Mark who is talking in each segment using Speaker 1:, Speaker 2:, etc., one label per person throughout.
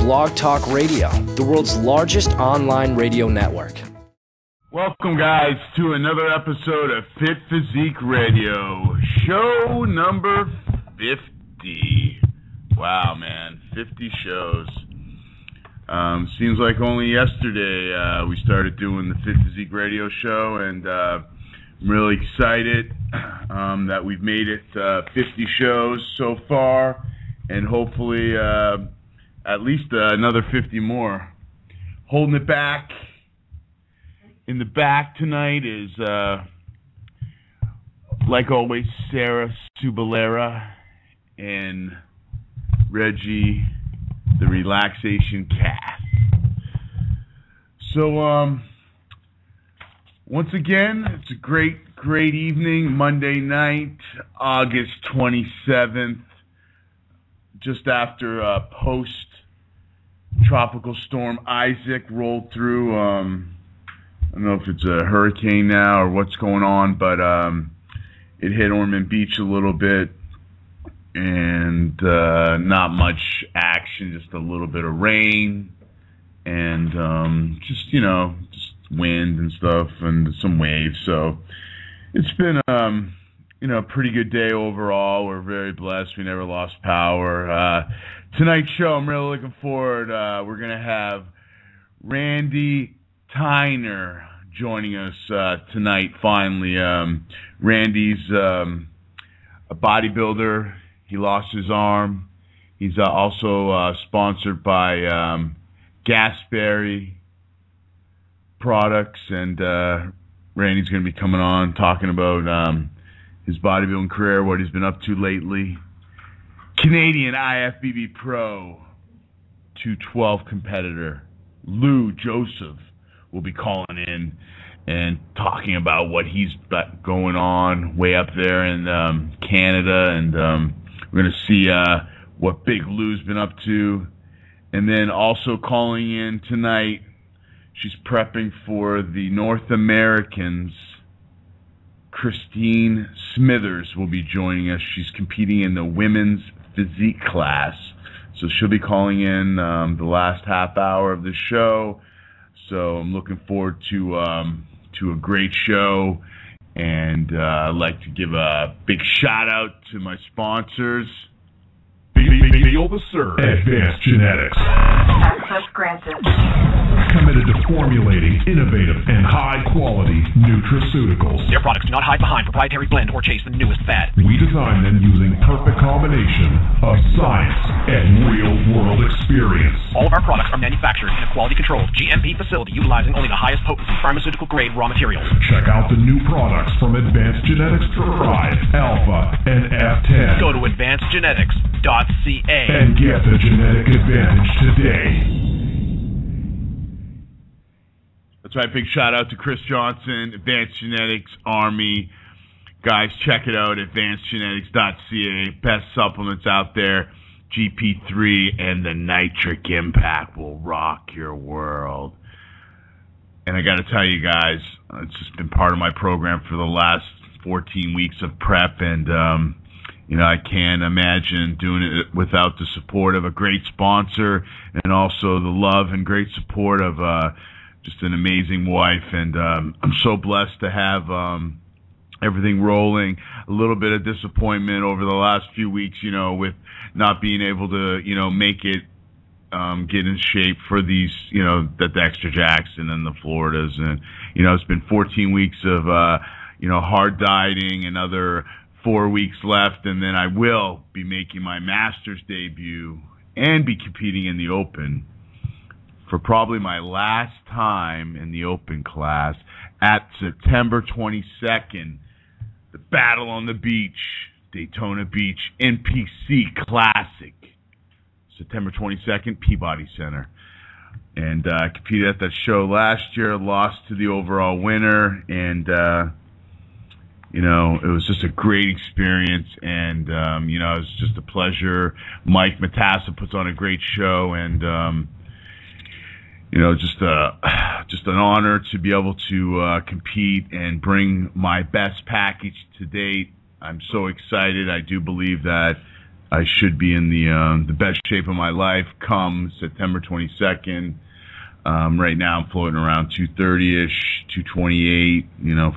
Speaker 1: Blog Talk Radio, the world's largest online radio network.
Speaker 2: Welcome, guys, to another episode of Fit Physique Radio, show number 50. Wow, man, 50 shows. Seems like only yesterday we started doing the Fit Physique Radio show, and I'm really excited that we've made it 50 shows so far, and hopefully at least another 50 more. Holding it back in the back tonight is, like always, Sarah Soubliere and Reggie, the Relaxation Cat. So, once again, it's a great evening, Monday night, August 27th, just after post-tropical storm Isaac rolled through. I don't know if it's a hurricane now or what's going on, but it hit Ormond Beach a little bit, and not much action, just a little bit of rain, and just wind and stuff, and some waves. So it's been a pretty good day overall. We're very blessed. We never lost power. Tonight's show, I'm really looking forward. We're gonna have Randy Tyner joining us tonight. Finally, Randy's a bodybuilder. He lost his arm. He's also sponsored by Gasberry products, and Randy's going to be coming on talking about his bodybuilding career, what he's been up to lately. Canadian IFBB Pro 212 competitor Lou Joseph will be calling in and talking about what he's got going on way up there in Canada, and we're going to see what Big Lou's been up to. And then also calling in tonight, she's prepping for the North Americans. Christine Smithers will be joining us. She's competing in the women's physique class. So she'll be calling in the last half hour of the show. So I'm looking forward to a great show. And I'd like to give a big shout out to my sponsors.
Speaker 3: Feel the surge. Advanced Genetics.
Speaker 4: Access granted.
Speaker 3: Committed to formulating innovative and high-quality nutraceuticals.
Speaker 5: Their products do not hide behind proprietary blend or chase the newest fad.
Speaker 3: We design them using perfect combination of science and real-world experience.
Speaker 5: All of our products are manufactured in a quality-controlled GMP facility utilizing only the highest potency pharmaceutical-grade raw materials.
Speaker 3: Check out the new products from Advanced Genetics Thrive, Alpha, and F10.
Speaker 5: Go to advancedgenetics.ca
Speaker 3: and get the genetic advantage today.
Speaker 2: That's right, big shout out to Chris Johnson, Advanced Genetics Army. Guys, check it out, advancedgenetics.ca. Best supplements out there. GP3 and the Nitric Impact will rock your world. And I got to tell you guys, it's just been part of my program for the last 14 weeks of prep, and I can't imagine doing it without the support of a great sponsor, and also the love and great support of just an amazing wife. And I'm so blessed to have everything rolling. A little bit of disappointment over the last few weeks, with not being able to, make it, get in shape for these, the Dexter Jackson and the Floridas. And, it's been 14 weeks of, hard dieting, another 4 weeks left, and then I will be making my Masters debut and be competing in the Open for probably my last time in the Open class at September 22nd, the Battle on the Beach, Daytona Beach NPC Classic, September 22nd, Peabody Center. And I competed at that show last year, lost to the overall winner, and it was just a great experience, and it was just a pleasure. Mike Matassa puts on a great show, and just an honor to be able to compete and bring my best package to date. I'm so excited. I do believe that I should be in the best shape of my life come September 22nd. Right now I'm floating around 230-ish, 228,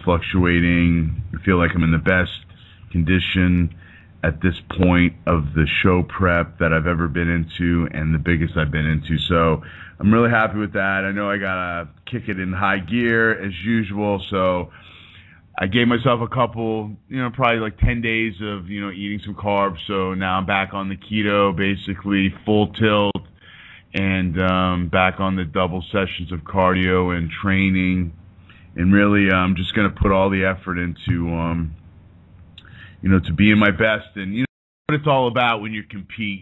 Speaker 2: fluctuating. I feel like I'm in the best condition at this point of the show prep that I've ever been into and the biggest I've been into. So I'm really happy with that. I know I got to kick it in high gear as usual. So I gave myself a couple, probably like 10 days of, eating some carbs. So now I'm back on the keto, basically full tilt, and back on the double sessions of cardio and training. And really, I'm just going to put all the effort into, to being my best. And, what it's all about when you compete,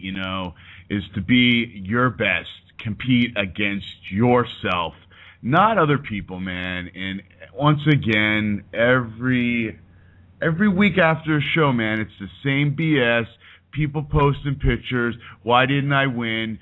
Speaker 2: is to be your best, compete against yourself, not other people, man. And once again, every week after a show, man, it's the same BS. People posting pictures. Why didn't I win?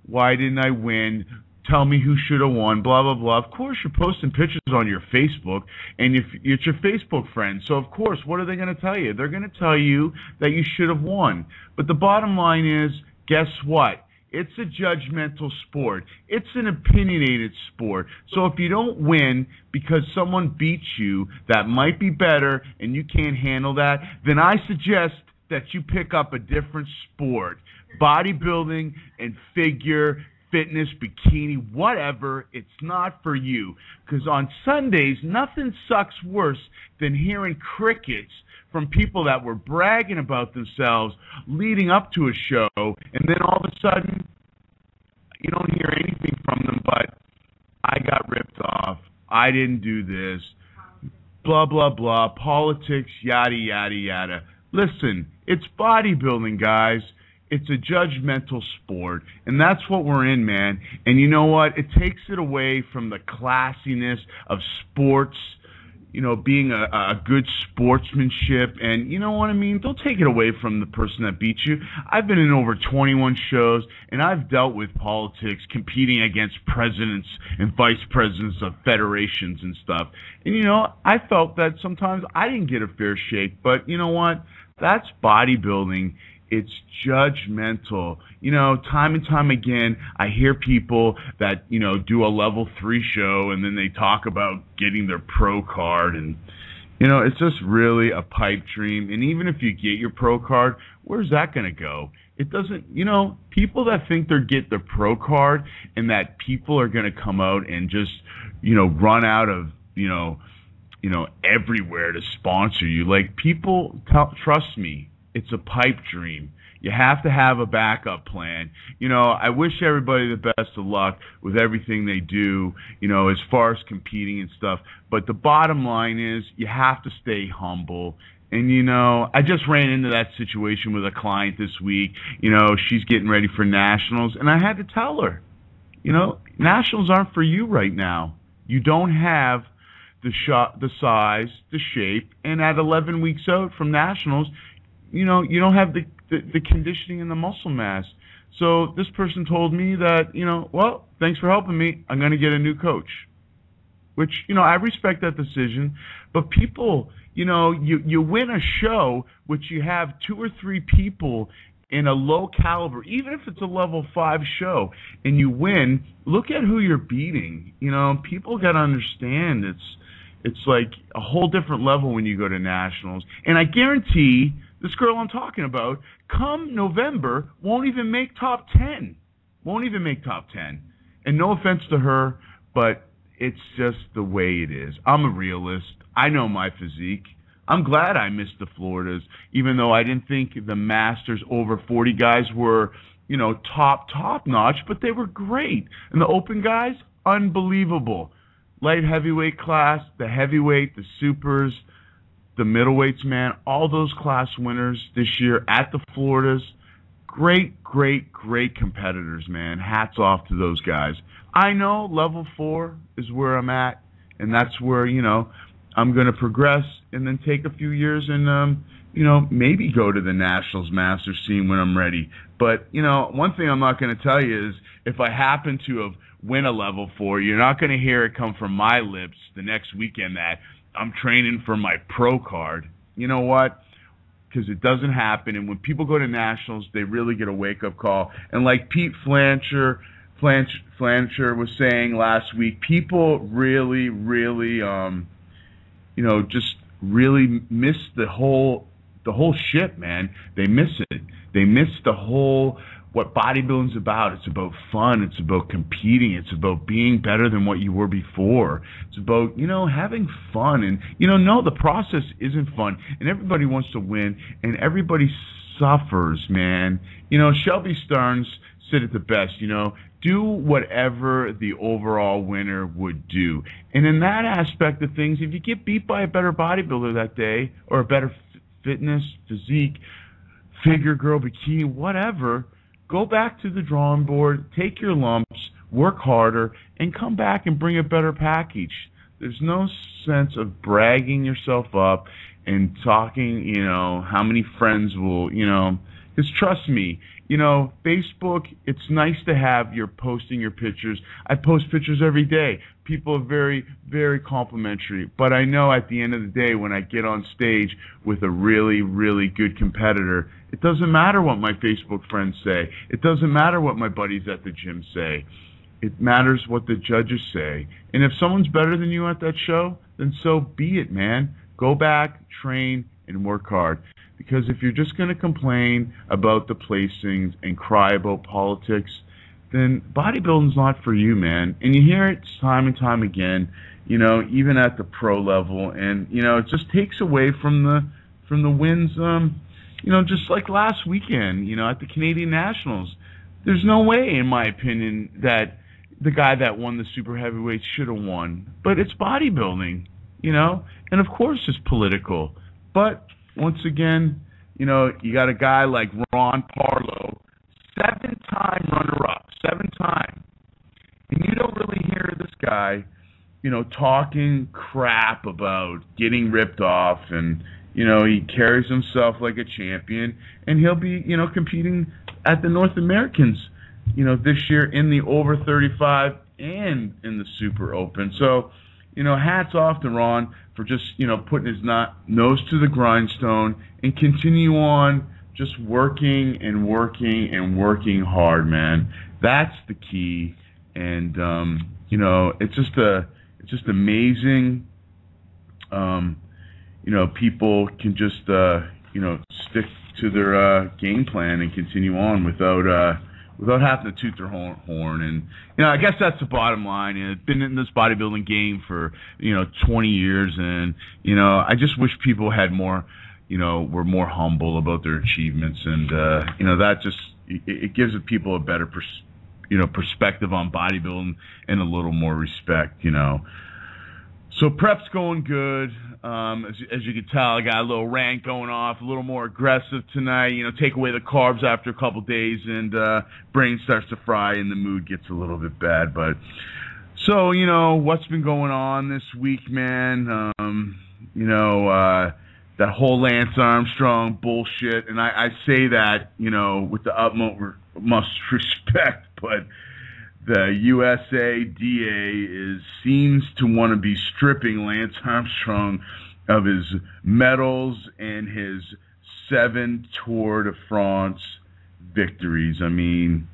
Speaker 2: Why didn't I win? Tell me who should have won, blah, blah, blah. Of course, you're posting pictures on your Facebook, and if it's your Facebook friends. So, of course, what are they going to tell you? They're going to tell you that you should have won. But the bottom line is, guess what? It's a judgmental sport. It's an opinionated sport. So if you don't win because someone beats you that might be better and you can't handle that, then I suggest that you pick up a different sport. Bodybuilding and figure, fitness, bikini, whatever, it's not for you. Because on Sundays, nothing sucks worse than hearing crickets from people that were bragging about themselves leading up to a show, and then all of a sudden, you don't hear anything from them but, I got ripped off, I didn't do this, blah, blah, blah, politics, yada, yada, yada. Listen, it's bodybuilding, guys. It's a judgmental sport, and that's what we're in, man. And you know what? It takes it away from the classiness of sports, being a good sportsmanship, and you know what I mean? Don't take it away from the person that beat you. I've been in over 21 shows, and I've dealt with politics, competing against presidents and vice presidents of federations and stuff. And, I felt that sometimes I didn't get a fair shake, but you know what? That's bodybuilding. It's judgmental. Time and time again, I hear people that, do a level 3 show and then they talk about getting their pro card. And, it's just really a pipe dream. And even if you get your pro card, where's that going to go? It doesn't, people that think they get the pro card and that people are going to come out and just, run out of, everywhere to sponsor you. Like, people, trust me, it's a pipe dream. You have to have a backup plan. I wish everybody the best of luck with everything they do, as far as competing and stuff. But the bottom line is you have to stay humble. And, I just ran into that situation with a client this week. She's getting ready for nationals. And I had to tell her, nationals aren't for you right now. You don't have the size, the shape. And at 11 weeks out from nationals, you don't have the conditioning and the muscle mass. So this person told me that, well, thanks for helping me. I'm going to get a new coach, which, I respect that decision. But people, you win a show, which you have 2 or 3 people in a low caliber, even if it's a level 5 show, and you win, look at who you're beating. People got to understand it's like a whole different level when you go to nationals. And I guarantee this girl I'm talking about, come November, won't even make top 10. Won't even make top 10. And no offense to her, but it's just the way it is. I'm a realist. I know my physique. I'm glad I missed the Floridas, even though I didn't think the Masters over 40 guys were, top notch, but they were great. And the open guys, unbelievable. Light heavyweight class, the heavyweight, the supers, the middleweights, man, all those class winners this year at the Floridas, great, great, great competitors, man. Hats off to those guys. I know level 4 is where I'm at, and that's where, I'm going to progress and then take a few years and, maybe go to the Nationals Masters scene when I'm ready. But, one thing I'm not going to tell you is if I happen to have win a level 4, you're not going to hear it come from my lips the next weekend that I'm training for my pro card. You know what? because it doesn't happen. And when people go to nationals, they really get a wake-up call. And like Pete Flancher was saying last week, people really, really, just really miss the whole shit, man. They miss it. They miss what bodybuilding's about. It's about fun. It's about competing. It's about being better than what you were before. It's about, having fun. And, no, the process isn't fun. And everybody wants to win. And everybody suffers, man. Shelby Starnes said it the best, do whatever the overall winner would do. And in that aspect of things, if you get beat by a better bodybuilder that day, or a better fitness, physique, figure girl, bikini, whatever, go back to the drawing board, take your lumps, work harder, and come back and bring a better package. There's no sense of bragging yourself up and talking, how many friends will, because trust me, Facebook, it's nice to have you're posting your pictures. I post pictures every day. People are very, very complimentary. But I know at the end of the day, when I get on stage with a really, really good competitor, it doesn't matter what my Facebook friends say. It doesn't matter what my buddies at the gym say. It matters what the judges say. And if someone's better than you at that show, then so be it, man. Go back, train, and work hard. Because if you're just going to complain about the placings and cry about politics, then bodybuilding's not for you, man. And you hear it time and time again, even at the pro level. And, it just takes away from the wins, just like last weekend, at the Canadian Nationals. There's no way, in my opinion, that the guy that won the super heavyweight should have won. But it's bodybuilding, and of course it's political. But once again, you got a guy like Ron Parlow, 7-time runner-up, 7-time. And you don't really hear this guy, talking crap about getting ripped off, and, he carries himself like a champion, and he'll be, competing at the North Americans, this year in the over 35 and in the Super Open. So, hats off to Ron for just, putting his nose to the grindstone and continue on just working and working and working hard, man. That's the key. And, it's just amazing. People can just, stick to their game plan and continue on without having to toot their horn. And, I guess that's the bottom line. I've been in this bodybuilding game for, 20 years, and, I just wish people had more, were more humble about their achievements. And, that just, it gives people a better perspective on bodybuilding and a little more respect, So prep's going good. As you can tell, I got a little rant going off, a little more aggressive tonight. Take away the carbs after a couple days, and brain starts to fry, and the mood gets a little bit bad. But so what's been going on this week, man? That whole Lance Armstrong bullshit, and I say that with the utmost respect, but the USADA seems to want to be stripping Lance Armstrong of his medals and his 7 Tour de France victories. I mean,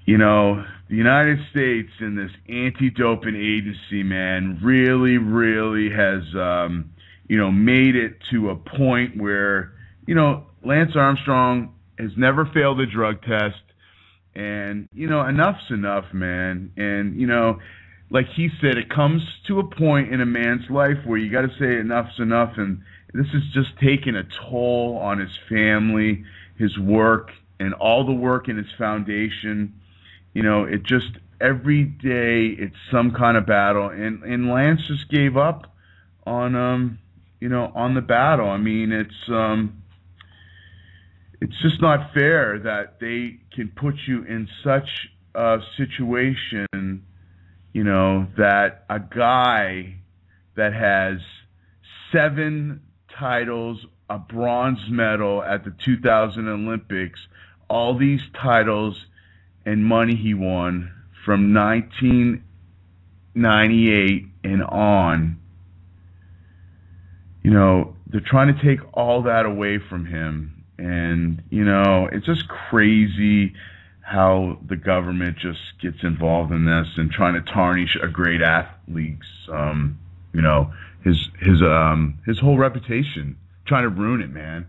Speaker 2: the United States and this anti-doping agency, man, really, really has, made it to a point where, Lance Armstrong has never failed a drug test. And, enough's enough, man. And, like he said, it comes to a point in a man's life where you got to say enough's enough. And this is just taking a toll on his family, his work, and all the work in his foundation. It just, every day, it's some kind of battle. And Lance just gave up on, on the battle. I mean, it's just not fair that they can put you in such a situation, that a guy that has 7 titles, a bronze medal at the 2000 Olympics, all these titles and money he won from 1998 and on, they're trying to take all that away from him. And, you know, it's just crazy how the government just gets involved in this and trying to tarnish a great athlete's, you know, his whole reputation, trying to ruin it, man.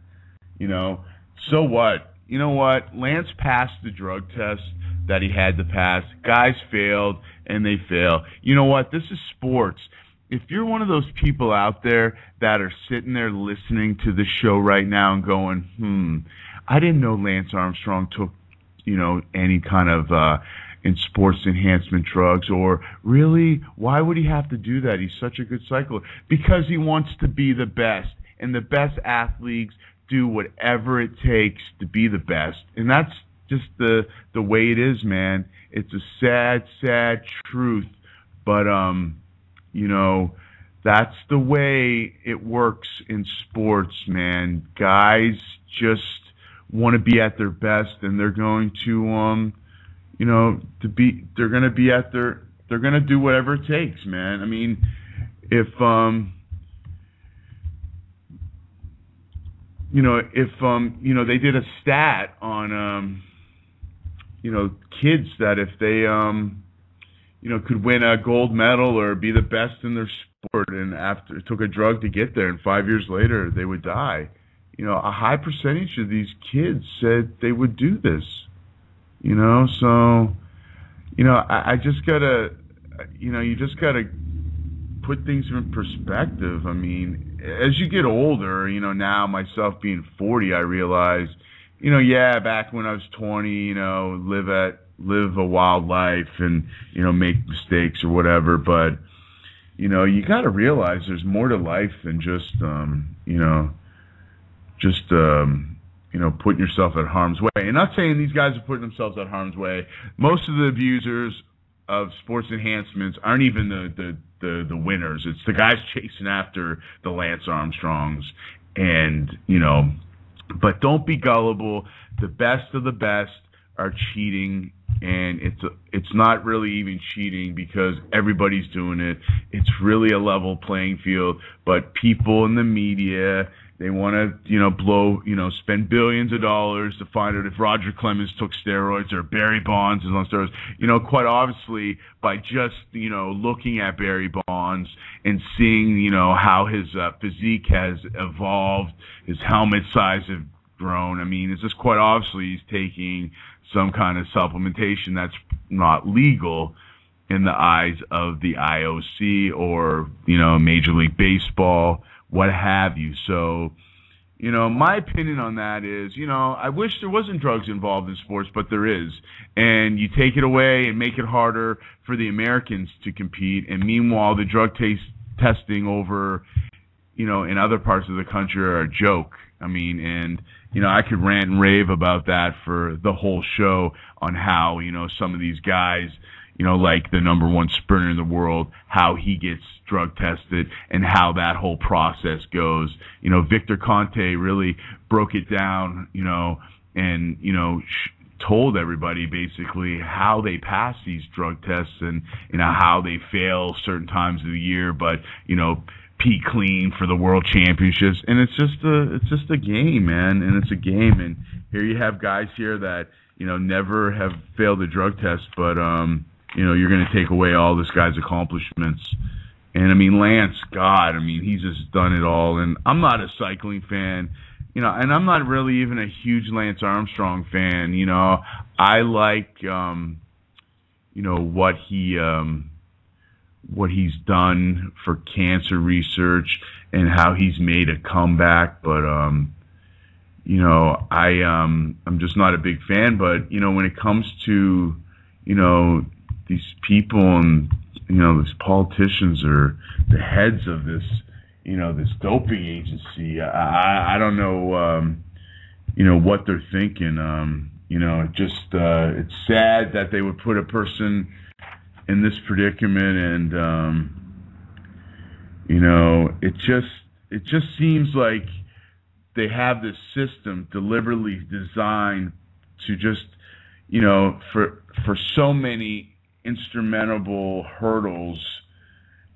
Speaker 2: You know, so what? You know what? Lance passed the drug test that he had to pass. Guys failed, and they fail. You know what? This is sports. If you're one of those people out there that are sitting there listening to the show right now and going, I didn't know Lance Armstrong took, you know, any kind of in sports enhancement drugs, or really, why would he have to do that? He's such a good cycler. Because he wants to be the best, and the best athletes do whatever it takes to be the best. And that's just the way it is, man. It's a sad, sad truth, but you know, that's the way it works in sports, man. Guys just want to be at their best, and they're going to you know, they're going to be at they're going to do whatever it takes, man. I mean, if you know, they did a stat on you know, kids that if they you know, could win a gold medal or be the best in their sport, and after it took a drug to get there, and 5 years later they would die. You know, a high percentage of these kids said they would do this. You know, so, you know, I just gotta, you know, you just gotta put things in perspective. I mean, as you get older, you know, now myself being 40, I realize, you know, yeah, back when I was 20, you know, live a wild life and, you know, make mistakes or whatever. But, you know, you got to realize there's more to life than just, you know, you know, putting yourself at harm's way. And not saying these guys are putting themselves at harm's way. Most of the abusers of sports enhancements aren't even the winners. It's the guys chasing after the Lance Armstrongs. And, you know, but don't be gullible. The best of the best are cheating, and it's not really even cheating because everybody's doing it. It's really a level playing field, but people in the media, they want to, you know, spend billions of dollars to find out if Roger Clemens took steroids or Barry Bonds is on steroids. You know, quite obviously, by just, you know, looking at Barry Bonds and seeing, you know, how his physique has evolved, his helmet size have grown. I mean, it's just quite obviously he's taking some kind of supplementation that's not legal in the eyes of the IOC or, you know, Major League Baseball, what have you. So, you know, my opinion on that is, you know, I wish there wasn't drugs involved in sports, but there is. And you take it away and make it harder for the Americans to compete. And meanwhile, the drug testing over, you know, in other parts of the country are a joke. I mean, and, you know, I could rant and rave about that for the whole show on how, you know, some of these guys, you know, like the #1 sprinter in the world, how he gets drug tested and how that whole process goes. You know, Victor Conte really broke it down, you know, and, you know, told everybody basically how they pass these drug tests and, you know, how they fail certain times of the year, but, you know, peak clean for the world championships. And it's just a game, man. And it's a game. And here you have guys here that, you know, never have failed a drug test, but, you know, you're going to take away all this guy's accomplishments. And I mean, Lance, God, I mean, he's just done it all. And I'm not a cycling fan, you know, and I'm not really even a huge Lance Armstrong fan. You know, I like, you know, what he's done for cancer research and how he's made a comeback. But, you know, I'm just not a big fan. But, you know, when it comes to, you know, these people and, you know, these politicians are the heads of this, you know, this doping agency. I don't know, you know, what they're thinking. You know, just it's sad that they would put a person in this predicament, and you know, it just seems like they have this system deliberately designed to just, you know, for so many insurmountable hurdles,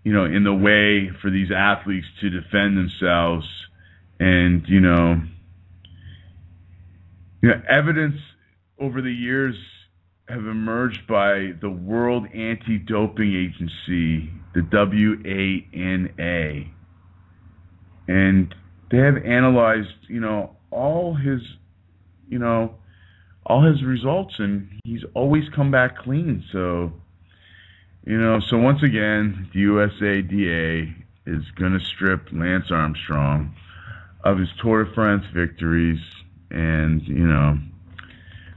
Speaker 2: you know, in the way for these athletes to defend themselves, And, evidence over the years have emerged by the World Anti-Doping Agency, the WANA. And they have analyzed, all his results, and he's always come back clean. So, so once again, the USADA is going to strip Lance Armstrong of his Tour de France victories and,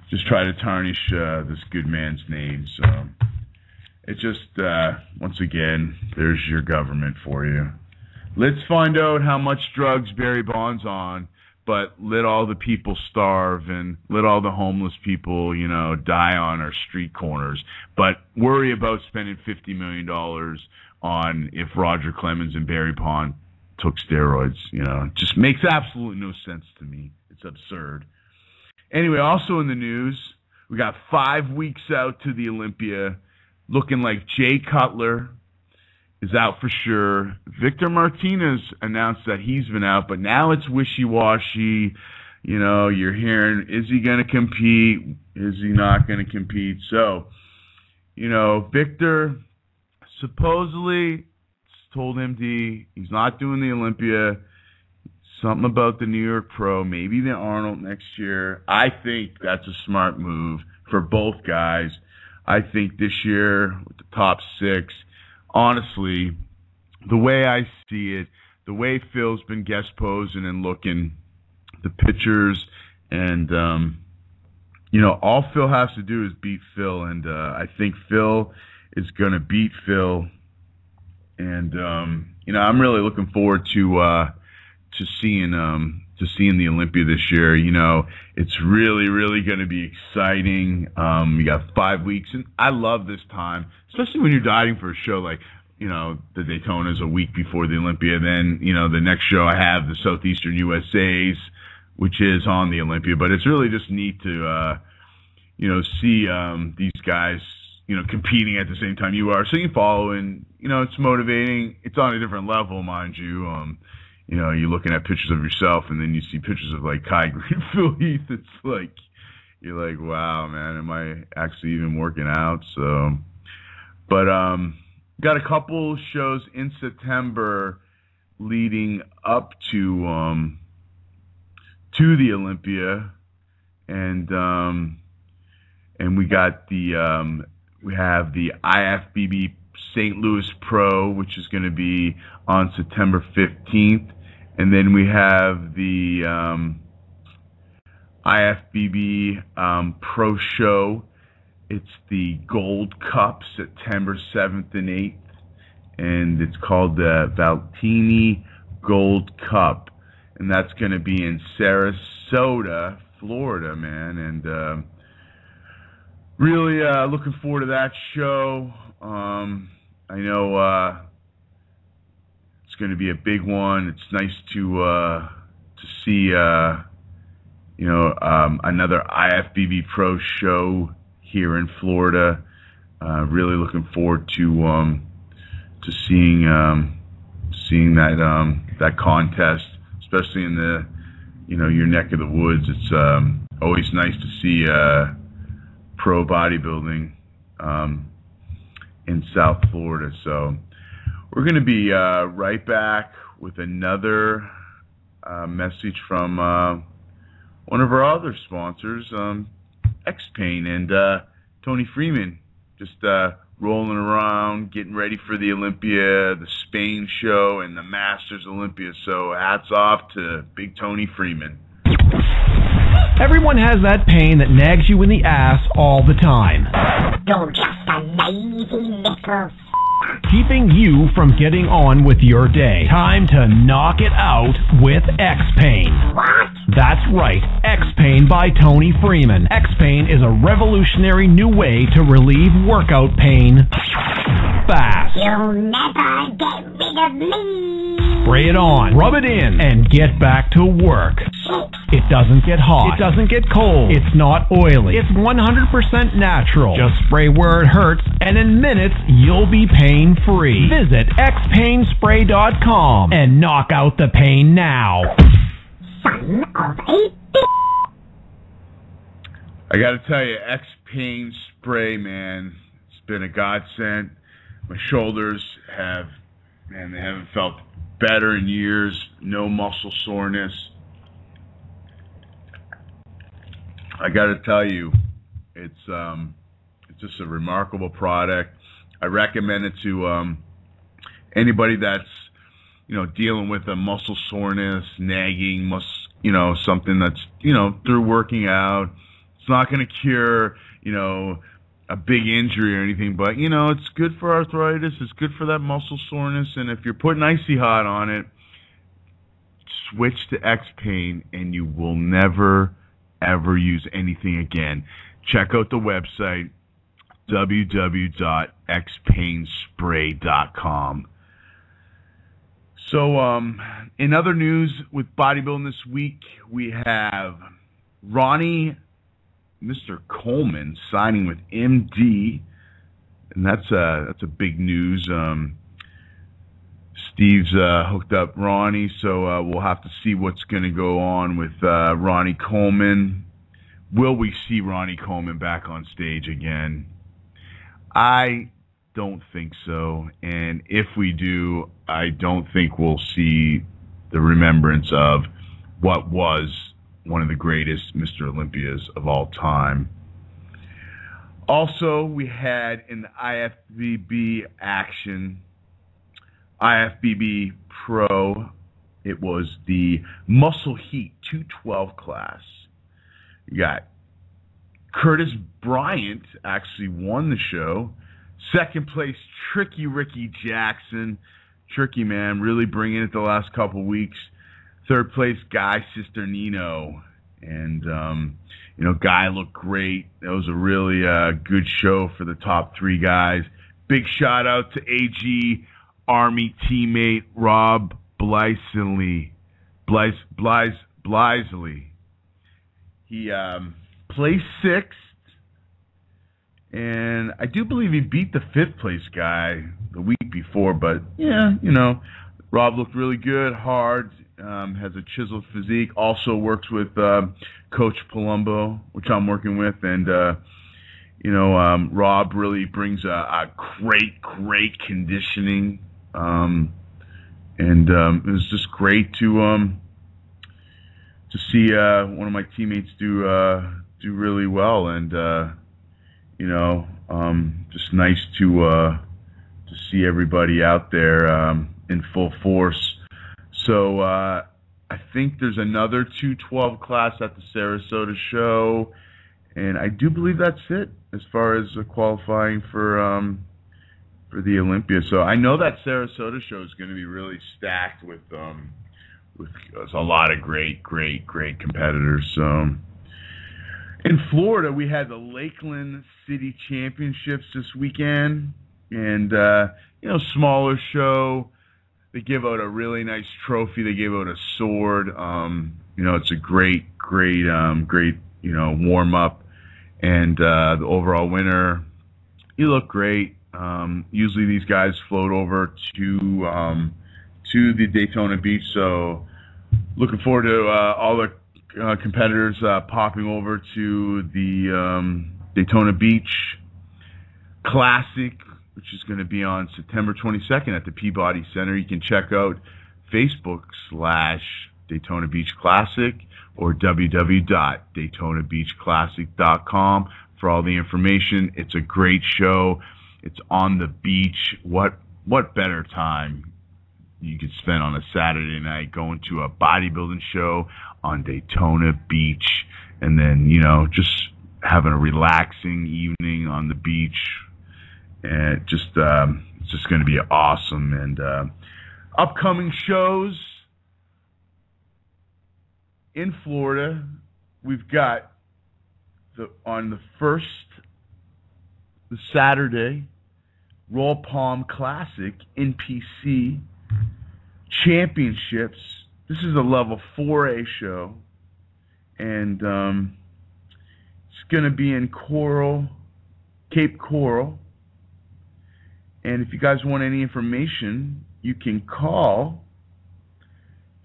Speaker 2: just try to tarnish this good man's name. So it just, once again, there's your government for you. Let's find out how much drugs Barry Bonds on, but let all the people starve and let all the homeless people, die on our street corners. But worry about spending $50 million on if Roger Clemens and Barry Bonds took steroids. It just makes absolutely no sense to me. It's absurd. Anyway, also in the news, we got 5 weeks out to the Olympia. Looking like Jay Cutler is out for sure. Victor Martinez announced that he's been out, but now it's wishy-washy. You're hearing, is he going to compete? Is he not going to compete? So, Victor supposedly told MD he's not doing the Olympia. Something about the New York Pro, maybe the Arnold next year. I think that's a smart move for both guys. I think this year with the top 6, honestly, the way I see it, the way Phil's been guest posing and looking, the pictures, and, all Phil has to do is beat Phil, and I think Phil is going to beat Phil. And, I'm really looking forward to seeing the Olympia this year. It's really, really going to be exciting. You got 5 weeks, and I love this time, especially when you're dieting for a show like, the Daytona's a week before the Olympia. Then, the next show I have, the Southeastern USA's, which is on the Olympia. But it's really just neat to, see these guys, competing at the same time you are. So you follow, and, it's motivating. It's on a different level, mind you. You're looking at pictures of yourself, and then you see pictures of, like, Kai Green, Phil Heath. It's like, you're like, wow, man, am I actually even working out? So, but got a couple shows in September leading up to the Olympia, and we got we have the IFBB St. Louis Pro, which is going to be on September 15th. And then we have the IFBB Pro Show. It's the Gold Cup, September 7th and 8th. And it's called the Valtini Gold Cup. And that's going to be in Sarasota, Florida, man. And really looking forward to that show. I know it's going to be a big one. It's nice to see another IFBB Pro show here in Florida. Really looking forward to seeing that contest, especially in the your neck of the woods. It's always nice to see pro bodybuilding in South Florida. So we're going to be right back with another message from one of our other sponsors, X-Pain, and Tony Freeman, just rolling around, getting ready for the Olympia, the Spain show, and the Masters Olympia. So hats off to Big Tony Freeman.
Speaker 6: Everyone has that pain that nags you in the ass all the time.
Speaker 7: You're just a lazy little
Speaker 6: keeping you from getting on with your day. Time to knock it out with X-Pain.
Speaker 7: What?
Speaker 6: That's right, X-Pain by Tony Freeman. X-Pain is a revolutionary new way to relieve workout pain fast.
Speaker 7: You'll never get rid of me.
Speaker 6: Spray it on, rub it in, and get back to work. It doesn't get hot. It doesn't get cold. It's not oily. It's 100% natural. Just spray where it hurts, and in minutes, you'll be pain-free. Visit xpainspray.com and knock out the pain now.
Speaker 7: son of a bitch.
Speaker 2: I got to tell you, X-Pain spray, man, it's been a godsend. My shoulders they haven't felt better in years. No muscle soreness. I got to tell you, it's just a remarkable product. I recommend it to anybody that's dealing with a muscle soreness, nagging, something that's through working out. It's not going to cure a big injury or anything, but it's good for arthritis. It's good for that muscle soreness, and if you're putting Icy Hot on it, switch to X-Pain, and you will never ever use anything again. Check out the website www.xpainspray.com. So, in other news with bodybuilding this week, we have Ronnie, Mr. Coleman, signing with MD, and that's a big news. Steve's hooked up Ronnie, so we'll have to see what's going to go on with Ronnie Coleman. Will we see Ronnie Coleman back on stage again? I don't think so, and if we do, I don't think we'll see the remembrance of what was one of the greatest Mr. Olympias of all time. Also, we had in the IFBB action, IFBB Pro, it was the Muscle Heat 212 class. You got Curtis Bryant actually won the show. Second place, Tricky Ricky Jackson. Tricky, man, really bringing it the last couple weeks. Third place, Guy Cisternino. And, Guy looked great. That was a really good show for the top three guys. Big shout out to AG Army teammate Rob Blisley. He placed sixth, and I do believe he beat the fifth place guy the week before, but Rob looked really good, hard, has a chiseled physique, also works with Coach Palumbo, which I'm working with, and Rob really brings a great conditioning, and it was just great to see one of my teammates do really well, and just nice to see everybody out there in full force. So I think there's another 212 class at the Sarasota show, and I do believe that's it as far as qualifying for the Olympia. So I know that Sarasota show is going to be really stacked with a lot of great competitors. So in Florida, we had the Lakeland City Championships this weekend, and smaller show. They give out a really nice trophy. They gave out a sword. It's a great warm up, and the overall winner, he looked great. Usually these guys float over to the Daytona Beach, so looking forward to all the competitors popping over to the Daytona Beach Classic, which is going to be on September 22nd at the Peabody Center. You can check out Facebook/Daytona Beach Classic or www.DaytonaBeachClassic.com for all the information. It's a great show. It's on the beach. What better time you could spend on a Saturday night going to a bodybuilding show on Daytona Beach, and then just having a relaxing evening on the beach, and it's just going to be awesome. And upcoming shows in Florida, we've got on the Saturday, Royal Palm Classic NPC Championships. This is a level 4A show, and it's going to be in Cape Coral. And if you guys want any information, you can call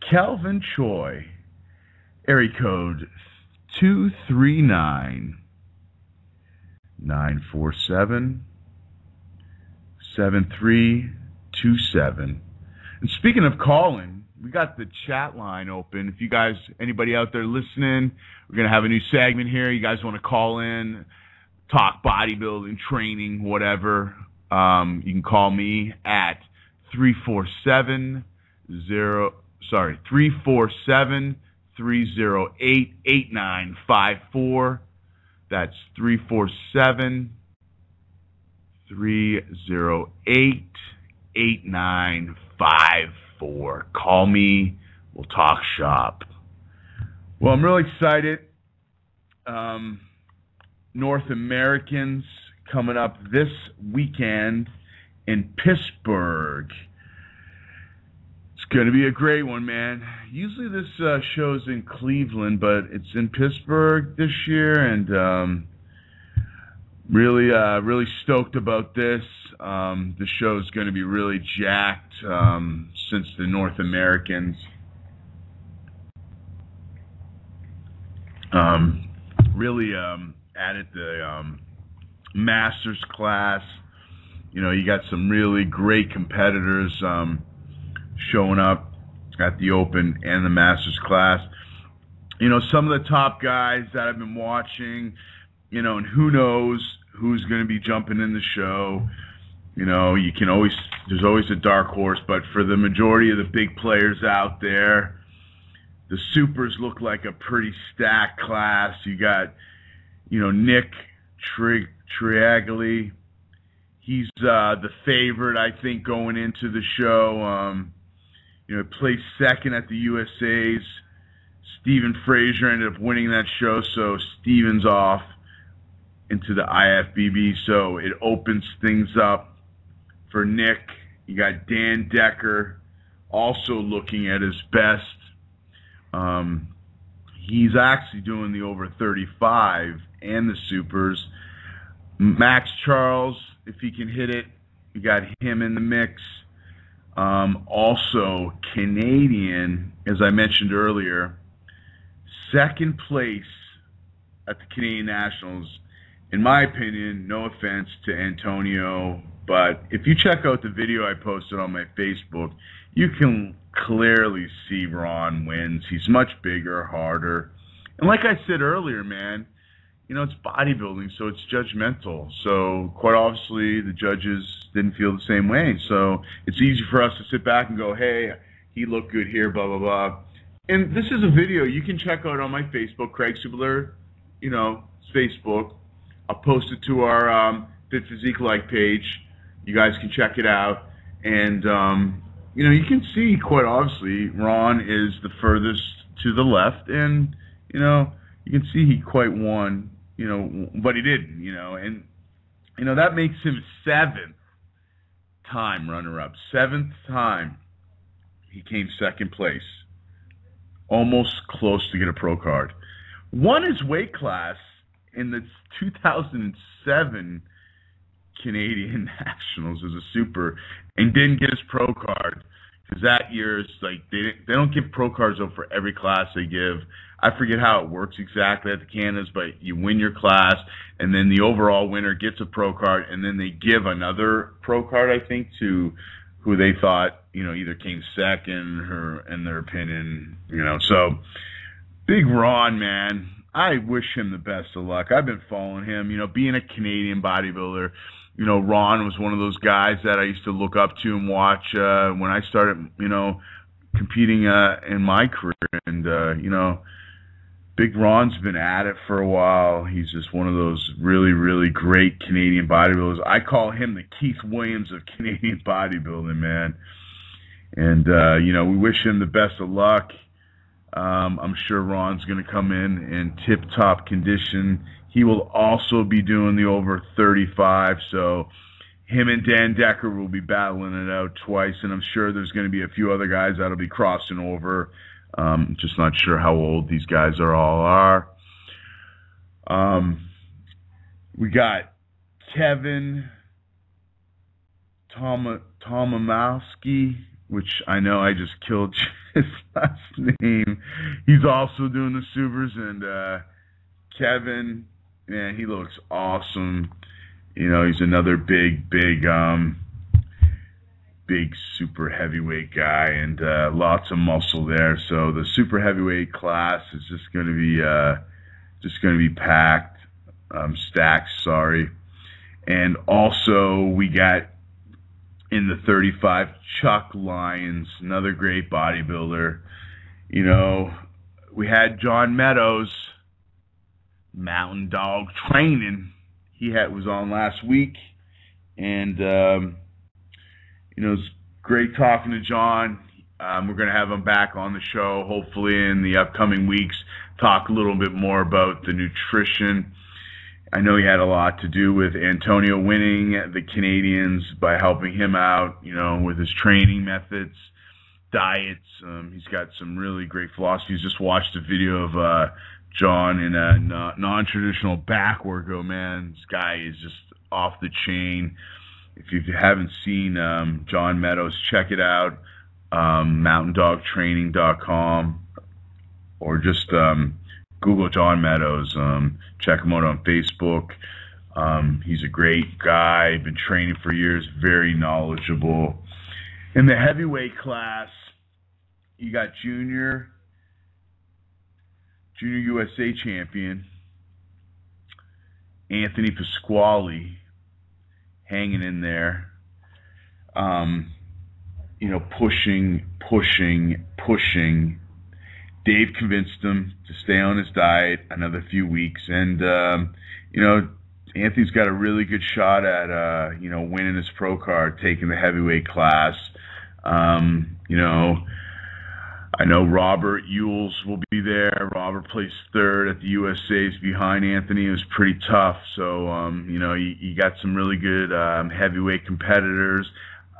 Speaker 2: Calvin Choi area code 239-947-7327. And speaking of calling, we got the chat line open. If you guys, anybody out there listening, we're going to have a new segment here. You guys want to call in, talk bodybuilding, training, whatever, you can call me at 347-308-8954. That's 347-308-8954. Call me. We'll talk shop. Well, I'm really excited. North Americans coming up this weekend in Pittsburgh. It's going to be a great one, man. Usually this show's in Cleveland, but it's in Pittsburgh this year, and really stoked about this. The show's going to be really jacked since the North Americans really added the Masters class. You know, you got some really great competitors showing up at the Open and the Masters class. You know, some of the top guys that I've been watching, you know, and who knows who's going to be jumping in the show. You know, you can always, there's always a dark horse, but for the majority of the big players out there, the supers look like a pretty stacked class. You got, you know, Nick Triagli. He's the favorite, I think, going into the show. You know, placed second at the USA's. Stephen Frazier ended up winning that show, so Stephen's off into the IFBB. So it opens things up for Nick. You got Dan Decker also looking at his best. He's actually doing the over 35 and the supers. Max Charles, if he can hit it, you got him in the mix. Also, Canadian, as I mentioned earlier, second place at the Canadian Nationals. In my opinion, no offense to Antonio, but if you check out the video I posted on my Facebook, you can clearly see Ron wins. He's much bigger, harder. And like I said earlier, man, you know, it's bodybuilding, so it's judgmental. So quite obviously, the judges didn't feel the same way. So it's easy for us to sit back and go, hey, he looked good here, blah, blah, blah. And this is a video you can check out on my Facebook, Craig Soubliere, you know, Facebook. I'll post it to our Fit Physique like page. You guys can check it out. And, you know, you can see quite obviously Ron is the furthest to the left. And, you know, you can see he quite won, you know, but he didn't, you know. And, you know, that makes him 7th time runner-up. 7th time he came second place. Almost close to get a pro card. Won his weight class in the 2007 Canadian Nationals as a super and didn't get his pro card because that year it's like they don't give pro cards out for every class they give. I forget how it works exactly at the Canadas, but you win your class and then the overall winner gets a pro card and then they give another pro card, I think, to who they thought, you know, either came second or in their opinion, you know. So big Ron, man. I wish him the best of luck. I've been following him, you know, being a Canadian bodybuilder. You know, Ron was one of those guys that I used to look up to and watch when I started, you know, competing in my career. And, you know, Big Ron's been at it for a while. He's just one of those really, really great Canadian bodybuilders. I call him the Keith Williams of Canadian bodybuilding, man. And, you know, we wish him the best of luck. I'm sure Ron's going to come in tip-top condition. He will also be doing the over 35, so him and Dan Decker will be battling it out twice, and I'm sure there's going to be a few other guys that'll be crossing over. Just not sure how old these guys all are. We got Kevin Tomaszewski, which I know I just killed his last name. He's also doing the supers, and Kevin, man, he looks awesome. You know, he's another big super heavyweight guy, and lots of muscle there. So the super heavyweight class is just going to be packed, stacked. Sorry, and also we got in the 35 Chuck Lyons, another great bodybuilder. You know, we had John Meadows, Mountain Dog Training. He was on last week, and you know, it's great talking to John. We're going to have him back on the show, hopefully in the upcoming weeks, talk a little bit more about the nutrition. I know he had a lot to do with Antonio winning the Canadians by helping him out, you know, with his training methods, diets. He's got some really great philosophies. Just watched a video of John in a non-traditional back workout, man. This guy is just off the chain. If you haven't seen John Meadows, check it out, mountaindogtraining.com, or just Google John Meadows. Check him out on Facebook. He's a great guy, been training for years, very knowledgeable. In the heavyweight class, you got Junior USA champion Anthony Pasquale hanging in there, you know, pushing. Dave convinced him to stay on his diet another few weeks, and you know, Anthony's got a really good shot at you know, winning his pro card, taking the heavyweight class. You know, I know Robert Ewells will be there. Robert placed third at the USA's behind Anthony. It was pretty tough. So, you know, you got some really good heavyweight competitors.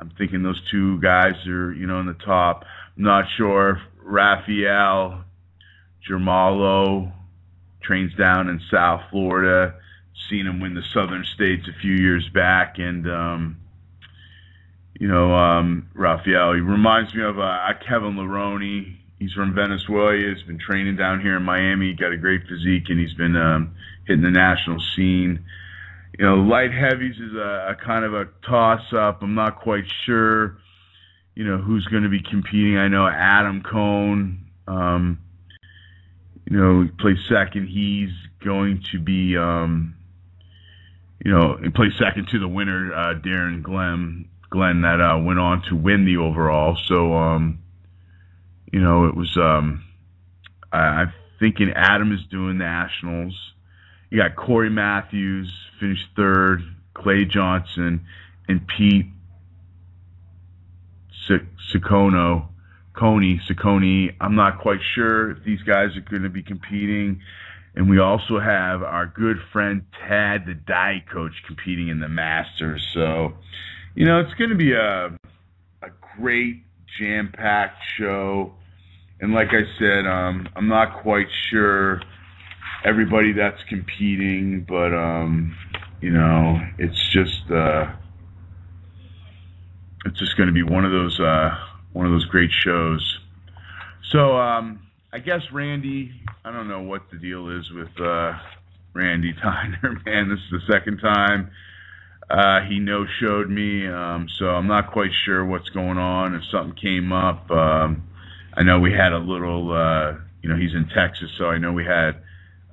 Speaker 2: I'm thinking those two guys are, you know, in the top. I'm not sure if Rafael Germalo trains down in South Florida. Seen him win the Southern States a few years back, and you know, Rafael, he reminds me of Kevin Laroni. He's from Venezuela. He's been training down here in Miami. He got a great physique, and he's been hitting the national scene. You know, light heavies is a kind of a toss-up. I'm not quite sure, you know, who's going to be competing. I know Adam Cohn, you know, he plays second. He's going to be, you know, he plays second to the winner, Darren Glenn, that went on to win the overall. So, you know, it was, I'm thinking Adam is doing nationals. You got Corey Matthews, finished third, Clay Johnson, and Pete Ciccone. I'm not quite sure if these guys are going to be competing. And we also have our good friend Tad, the diet coach, competing in the Masters. So, you know, it's going to be a great jam-packed show. And like I said, I'm not quite sure everybody that's competing, but you know, it's just going to be one of those great shows. So I guess Randy, I don't know what the deal is with Randy Tyner, man. This is the second time he no-showed me, so I'm not quite sure what's going on. If something came up, I know we had a little, you know, he's in Texas, so I know we had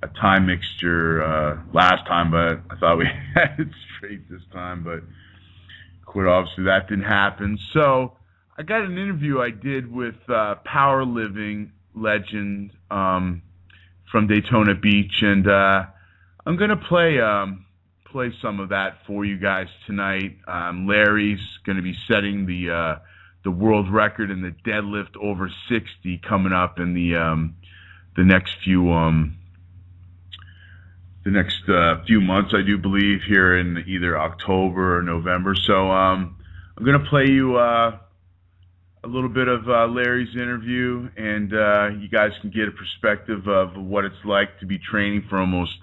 Speaker 2: a time mixture last time, but I thought we had it straight this time, but quite obviously that didn't happen. So I got an interview I did with powerlifting legend from Daytona Beach, and I'm going to play some of that for you guys tonight. Larry's going to be setting the world record in the deadlift over 60 coming up in the next few months, I do believe, here in either October or November. So I'm going to play you a little bit of Larry's interview, and you guys can get a perspective of what it's like to be training for almost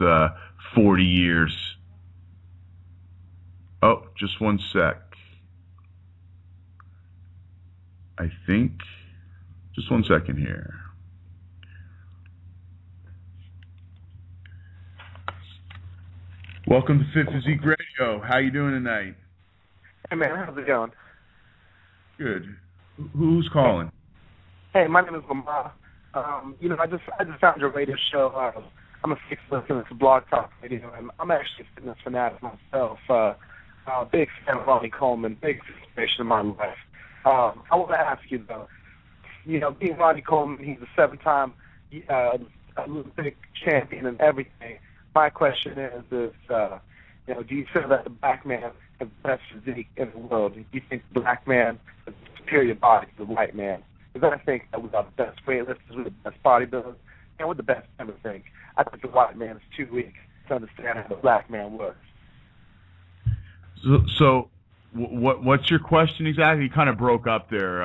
Speaker 2: 40 years. Oh, just one sec. I think Just 1 second here. Welcome to Fit Physique Radio. How you doing tonight?
Speaker 8: Hey, man, how's it going?
Speaker 2: Good. Who's calling?
Speaker 8: Hey, my name is Lamar. I just found your radio show. I'm a fixed listener to Blog Talk Radio, and I'm actually a fitness fanatic myself. Big fan of Ronnie Coleman, big inspiration in my life. I want to ask you, though, being Ronnie Coleman, he's a 7-time Olympic champion and everything. My question is, do you feel that the black man has the best physique in the world? Do you think the black man has a superior body to the white man? Because I think that we are the best weightlifters, we're the best bodybuilders, and we're the best everything. I think the white man is too weak to understand how the black man works.
Speaker 2: So what's your question exactly? You kind of broke up there.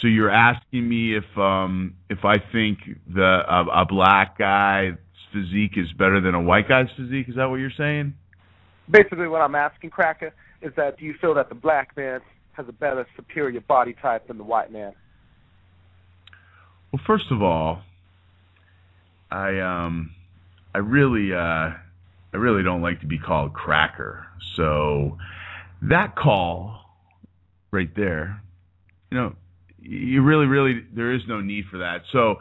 Speaker 2: So you're asking me if I think a black guy's physique is better than a white guy's physique? Is that what you're saying?
Speaker 8: Basically, what I'm asking, Cracker, is that do you feel that the black man has a better, superior body type than the white man?
Speaker 2: Well, first of all, I really don't like to be called Cracker. So that call right there, you really, there is no need for that. So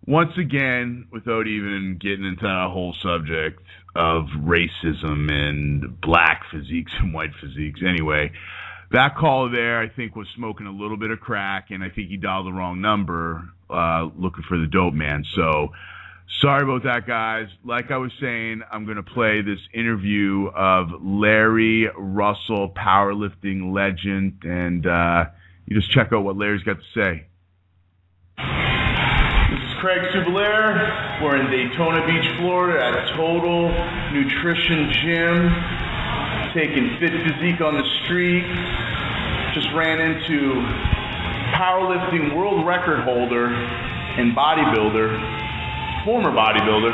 Speaker 2: once again, without even getting into that whole subject of racism and black physiques and white physiques, anyway, that call there, I think, was smoking a little bit of crack, and I think he dialed the wrong number looking for the dope man. So sorry about that, guys. Like I was saying, I'm going to play this interview of Larry Russell, powerlifting legend, and you just check out what Larry's got to say. This is Craig Soubliere. We're in Daytona Beach, Florida at Total Nutrition Gym, taking Fit Physique on the street. Just ran into powerlifting world record holder and bodybuilder, former bodybuilder,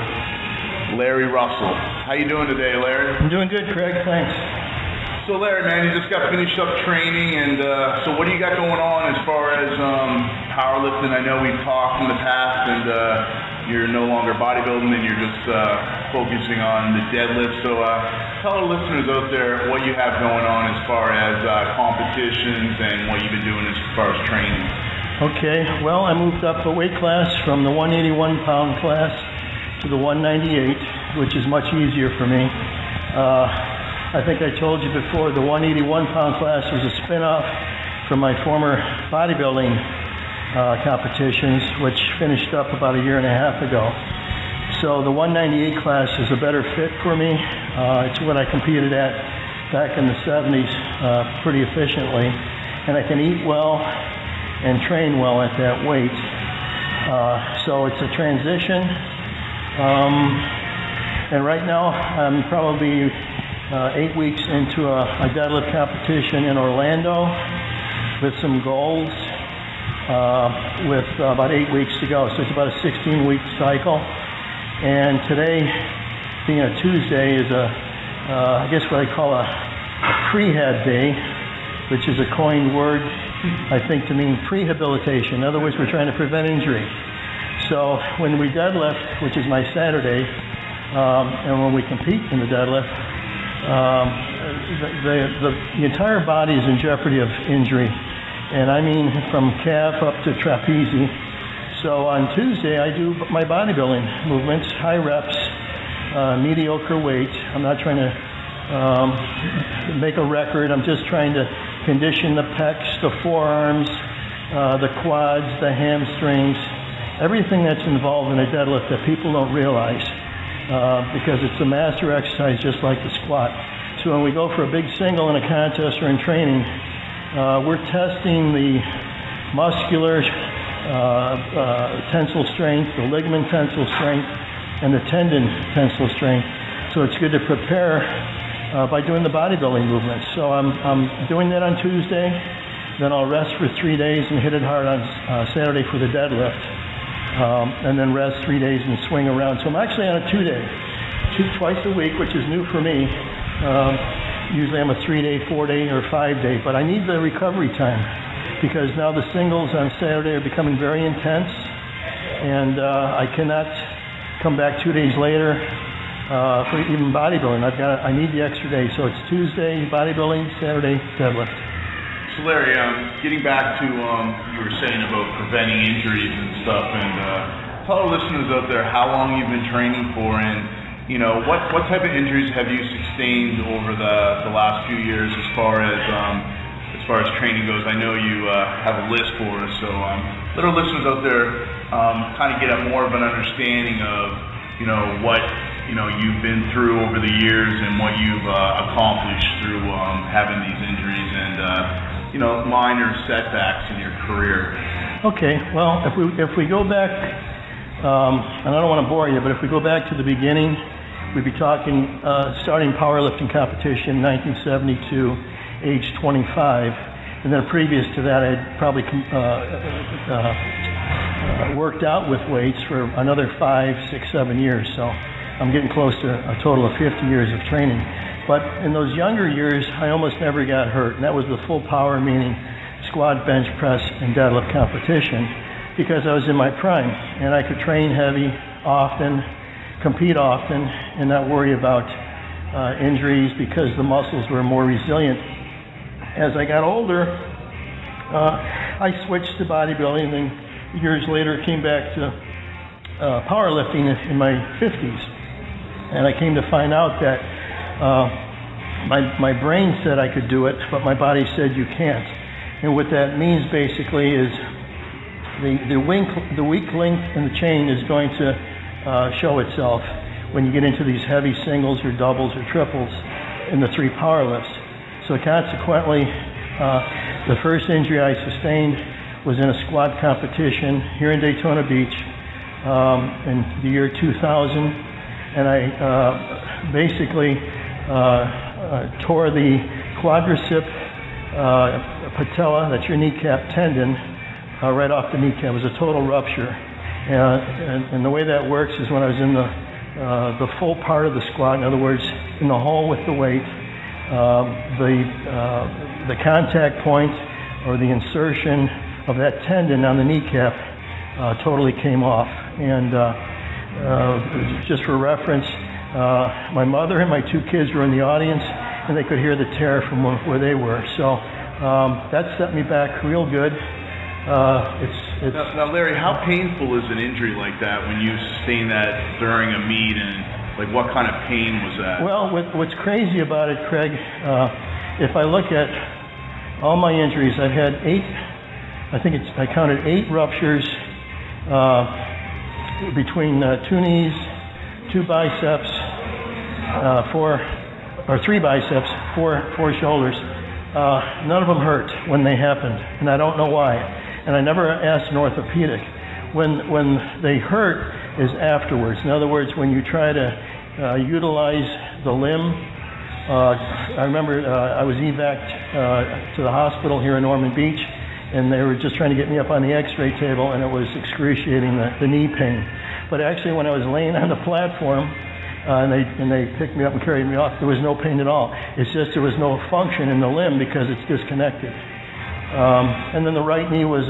Speaker 2: Larry Russell. How you doing today, Larry?
Speaker 9: I'm doing good, Craig. Thanks.
Speaker 2: So, Larry, man, you just got finished up training, and so what do you got going on as far as powerlifting? I know we've talked in the past, and you're no longer bodybuilding, and you're just focusing on the deadlift. So tell our listeners out there what you have going on as far as competitions and what you've been doing as far as training.
Speaker 9: Okay, well, I moved up a weight class from the 181-pound class to the 198, which is much easier for me. I think I told you before, the 181-pound class was a spin-off from my former bodybuilding competitions, which finished up about a year and a half ago. So the 198 class is a better fit for me. It's what I competed at back in the 70s pretty efficiently. And I can eat well and train well at that weight. So it's a transition. And right now I'm probably 8 weeks into a deadlift competition in Orlando with some goals with about 8 weeks to go. So it's about a 16-week cycle. And today, being a Tuesday, is I guess what I call a prehab day, which is a coined word, I think, to mean prehabilitation. In other words, we're trying to prevent injury. So when we deadlift, which is my Saturday, and when we compete in the deadlift, the entire body is in jeopardy of injury, and I mean from calf up to trapezius. So on Tuesday I do my bodybuilding movements, high reps, mediocre weight. I'm not trying to make a record. I'm just trying to condition the pecs, the forearms, the quads, the hamstrings, everything that's involved in a deadlift that people don't realize. Because it's a master exercise just like the squat. So when we go for a big single in a contest or in training, we're testing the muscular tensile strength, the ligament tensile strength, and the tendon tensile strength. So it's good to prepare by doing the bodybuilding movements. So I'm doing that on Tuesday, then I'll rest for 3 days and hit it hard on Saturday for the deadlift. And then rest 3 days and swing around. So I'm actually on a 2-day, twice a week, which is new for me. Usually I'm a 3-day, 4-day, or 5-day, but I need the recovery time. because now the singles on Saturday are becoming very intense, and I cannot come back 2 days later for even bodybuilding. I need the extra day. So it's Tuesday bodybuilding, Saturday deadlift.
Speaker 2: So Larry, getting back to you were saying about preventing injuries and stuff, and tell our listeners out there how long you've been training for, and what type of injuries have you sustained over the last few years as far as training goes. I know you have a list for us, so let our listeners out there kind of get more of an understanding of what you've been through over the years and what you've accomplished through having these injuries and minor setbacks in your career.
Speaker 9: Okay, well, if we go back, and I don't want to bore you, but if we go back to the beginning, we'd be talking starting powerlifting competition in 1972. Age 25, and then previous to that I had probably worked out with weights for another 5, 6, 7 years, so I'm getting close to a total of 50 years of training. But in those younger years I almost never got hurt, and that was the full power, meaning squat, bench press, and deadlift competition, because I was in my prime and I could train heavy often, compete often, and not worry about injuries because the muscles were more resilient. As I got older, I switched to bodybuilding, and then years later came back to powerlifting in my 50s. And I came to find out that my brain said I could do it, but my body said you can't. And what that means basically is the weak link in the chain is going to show itself when you get into these heavy singles or doubles or triples in the 3 power lifts. So consequently, the first injury I sustained was in a squat competition here in Daytona Beach in the year 2000, and I basically tore the quadricep patella, that's your kneecap tendon, right off the kneecap. It was a total rupture, and the way that works is when I was in the full part of the squat, in other words, in the hole with the weight, the contact point or the insertion of that tendon on the kneecap totally came off. And just for reference, my mother and my 2 kids were in the audience, and they could hear the tear from where they were. So that set me back real good.
Speaker 2: Now, Larry, how painful is an injury like that when you sustain that during a meet, and what kind of pain was that?
Speaker 9: Well, what's crazy about it, Craig, if I look at all my injuries, I've had 8, I counted 8 ruptures between 2 knees, 2 biceps, 3 biceps, 4 shoulders. None of them hurt when they happened, and I don't know why. And I never asked an orthopedic. When they hurt is afterwards. In other words, when you try to utilize the limb. I remember I was evac'd to the hospital here in Norman Beach, and they were just trying to get me up on the x-ray table, and it was excruciating, the knee pain. But actually, when I was laying on the platform, and they picked me up and carried me off, there was no pain at all. It's just there was no function in the limb because it's disconnected. And then the right knee was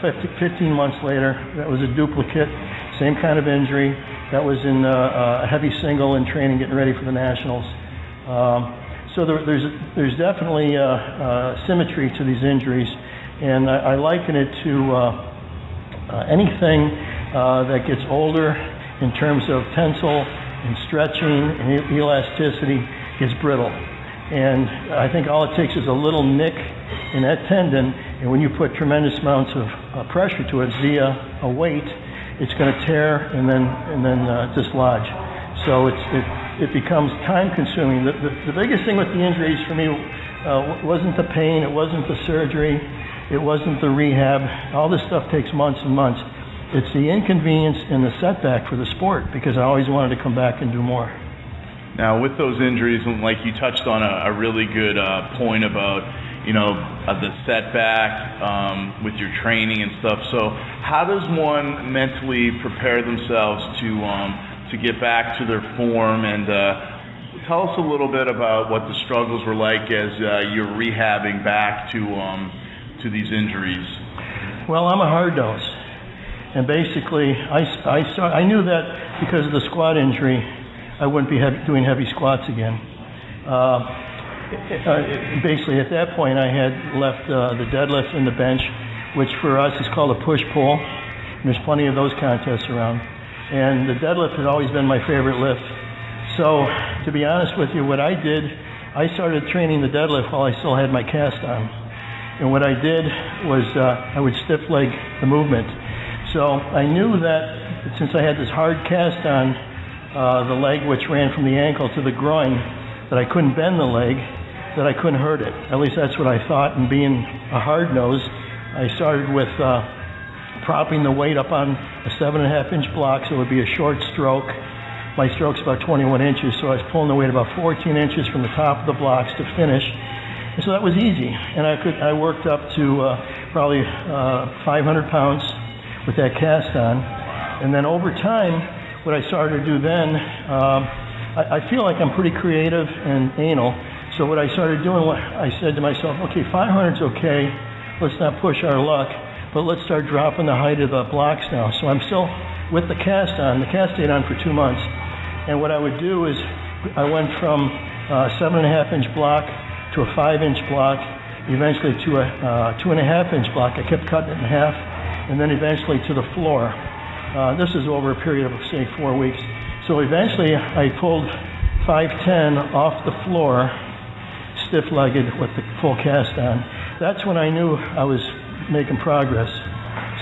Speaker 9: 15 months later. That was a duplicate, same kind of injury. That was in a heavy single in training, getting ready for the Nationals. So there's definitely symmetry to these injuries, and I liken it to anything that gets older in terms of tensile and stretching and elasticity gets brittle. And I think all it takes is a little nick in that tendon, and when you put tremendous amounts of pressure to it via a weight, it's going to tear and then dislodge. So it becomes time-consuming. The biggest thing with the injuries for me wasn't the pain, it wasn't the surgery, it wasn't the rehab. All this stuff takes months and months. It's the inconvenience and the setback for the sport, because I always wanted to come back and do more.
Speaker 2: Now, with those injuries, like you touched on a really good point about, the setback with your training and stuff. So how does one mentally prepare themselves to get back to their form? And tell us a little bit about what the struggles were like as you're rehabbing back to to these injuries?
Speaker 9: Well, I'm a hard nose, and basically I knew that because of the squat injury, I wouldn't be doing heavy squats again. Basically, at that point, I had left the deadlift and the bench, which for us is called a push-pull. There's plenty of those contests around. And the deadlift had always been my favorite lift. So, to be honest with you, what I did, I started training the deadlift while I still had my cast on. And what I did was I would stiff leg the movement. So I knew that since I had this hard cast on the leg, which ran from the ankle to the groin, that I couldn't bend the leg, that I couldn't hurt it. At least that's what I thought. And being a hard nose, I started with propping the weight up on a 7.5-inch block, so it would be a short stroke. My stroke's about 21 inches, so I was pulling the weight about 14 inches from the top of the blocks to finish. And so that was easy. And I worked up to probably 500 pounds with that cast on. And then over time, what I started to do then, I feel like I'm pretty creative and anal. So what I started doing, I said to myself, okay, 500's okay, let's not push our luck, but let's start dropping the height of the blocks now. So I'm still with the cast on. The cast stayed on for 2 months. And what I would do is I went from a 7.5-inch block to a 5-inch block, eventually to a 2.5-inch block. I kept cutting it in half, and then eventually to the floor. This is over a period of, say, 4 weeks. So eventually I pulled 510 off the floor, stiff-legged with the full cast on. That's when I knew I was making progress.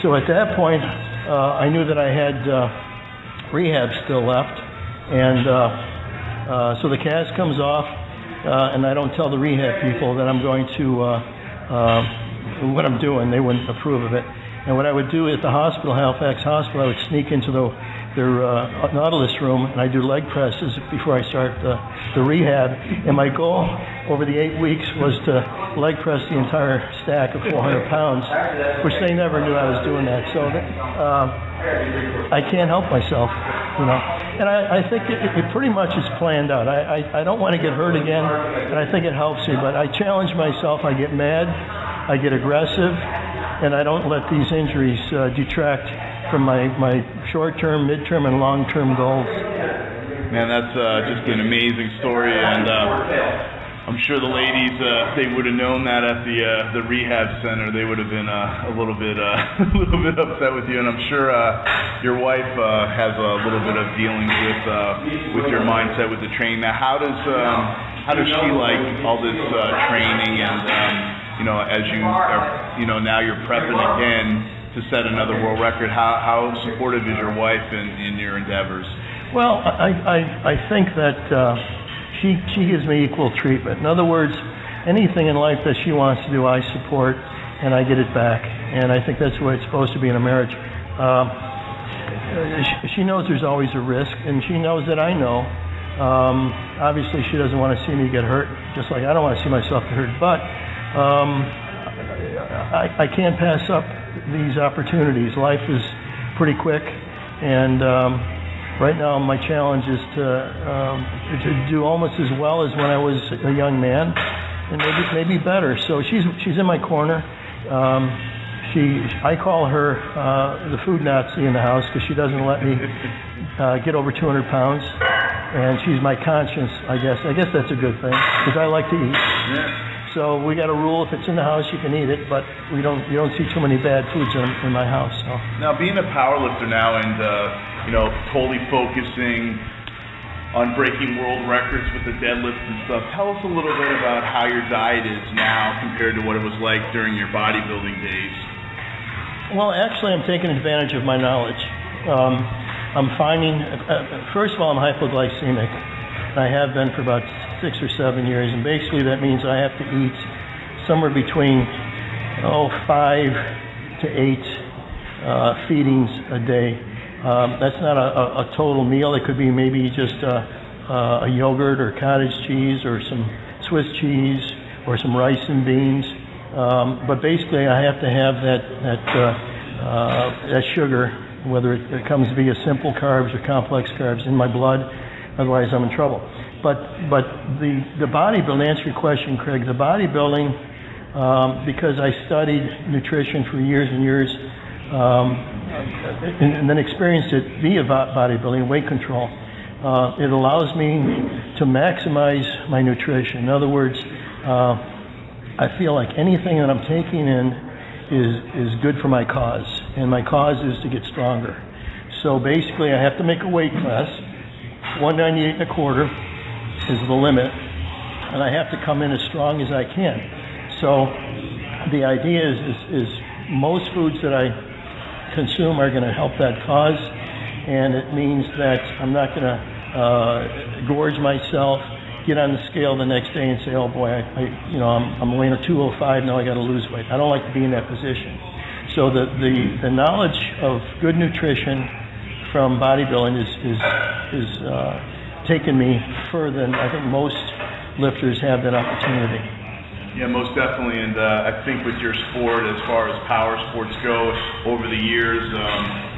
Speaker 9: So at that point, I knew that I had rehab still left, and so the cast comes off, and I don't tell the rehab people that I'm going to what I'm doing. They wouldn't approve of it. And what I would do at the hospital, Halifax Hospital, I would sneak into their Nautilus room, and I do leg presses before I start the rehab. And my goal over the 8 weeks was to leg press the entire stack of 400 pounds, which they never knew I was doing that. So I can't help myself, you know. And I think it pretty much is planned out. I don't want to get hurt again, and I think it helps me. But I challenge myself. I get mad. I get aggressive. And I don't let these injuries detract from my short-term, mid-term, and long-term goals.
Speaker 2: Man, that's just an amazing story, and I'm sure the ladies, if they would have known that at the rehab center, they would have been a little bit upset with you. And I'm sure your wife has a little bit of dealings with your mindset with the training. Now, how does she like all this training and you know, as you are, you know, now you're prepping again to set another world record? How supportive is your wife in your endeavors?
Speaker 9: Well, I think that she gives me equal treatment. In other words, anything in life that she wants to do, I support, and I get it back. And I think that's the way it's supposed to be in a marriage. She knows there's always a risk, and she knows that I know. Obviously, she doesn't want to see me get hurt, just like I don't want to see myself get hurt. But I can't pass up these opportunities. Life is pretty quick, and right now my challenge is to do almost as well as when I was a young man, and maybe better. So she's in my corner. I call her the food Nazi in the house because she doesn't let me get over 200 pounds, and she's my conscience, I guess. I guess that's a good thing because I like to eat. Yeah. So we got a rule: if it's in the house, you can eat it, but you don't see too many bad foods in my house. So.
Speaker 2: Now, being a powerlifter now, and you know, totally focusing on breaking world records with the deadlifts and stuff, tell us a little bit about how your diet is now compared to what it was like during your bodybuilding days.
Speaker 9: Well, actually, I'm taking advantage of my knowledge. I'm finding, first of all, I'm hypoglycemic. I have been for about 6 or 7 years, and basically that means I have to eat somewhere between 5 to 8 feedings a day. That's not a total meal. It could be maybe just a yogurt or cottage cheese or some Swiss cheese or some rice and beans. But basically I have to have that sugar, whether it comes via simple carbs or complex carbs, in my blood. Otherwise I'm in trouble. But the bodybuilding, to answer your question, Craig, the bodybuilding because I studied nutrition for years and years, and then experienced it via bodybuilding, weight control. It allows me to maximize my nutrition. In other words, I feel like anything that I'm taking in is good for my cause, and my cause is to get stronger. So basically, I have to make a weight class. 198 1/4 is the limit, and I have to come in as strong as I can. So the idea is most foods that I consume are going to help that cause, and it means that I'm not going to gorge myself, get on the scale the next day and say, oh boy, I'm weighing a 205, now I got to lose weight. I don't like to be in that position. So the knowledge of good nutrition from bodybuilding is taken me further than I think most lifters have that opportunity.
Speaker 2: Yeah, most definitely, and I think with your sport, as far as power sports go, over the years,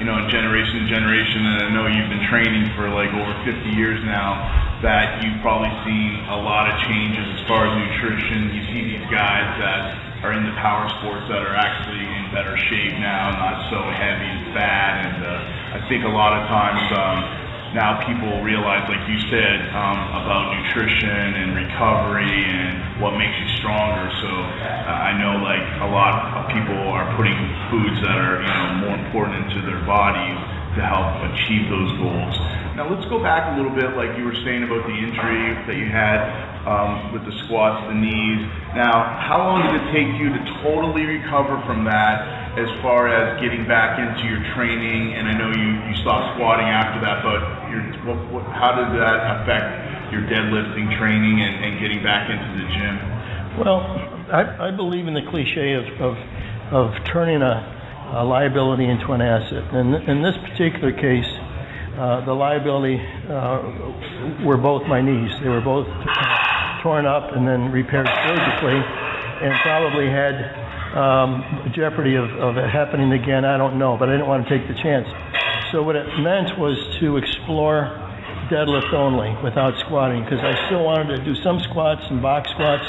Speaker 2: in generation to generation, and I know you've been training for like over 50 years now, that you've probably seen a lot of changes as far as nutrition. You see these guys that are in the power sports that are actually in better shape now, not so heavy and fat, and I think a lot of times now people realize, like you said, about nutrition and recovery and what makes you stronger. So I know like a lot of people are putting foods that are more important into their bodies to help achieve those goals. Now let's go back a little bit, like you were saying about the injury that you had with the squats, the knees. Now, how long did it take you to totally recover from that as far as getting back into your training? And I know you stopped squatting after that, but how did that affect your deadlifting training and getting back into the gym?
Speaker 9: Well, I believe in the cliche of turning a liability into an asset. And in this particular case, the liability were both my knees. They were both torn up and then repaired surgically, and probably had jeopardy of it happening again. I don't know, but I didn't want to take the chance. So what it meant was to explore deadlift only without squatting, because I still wanted to do some squats and box squats,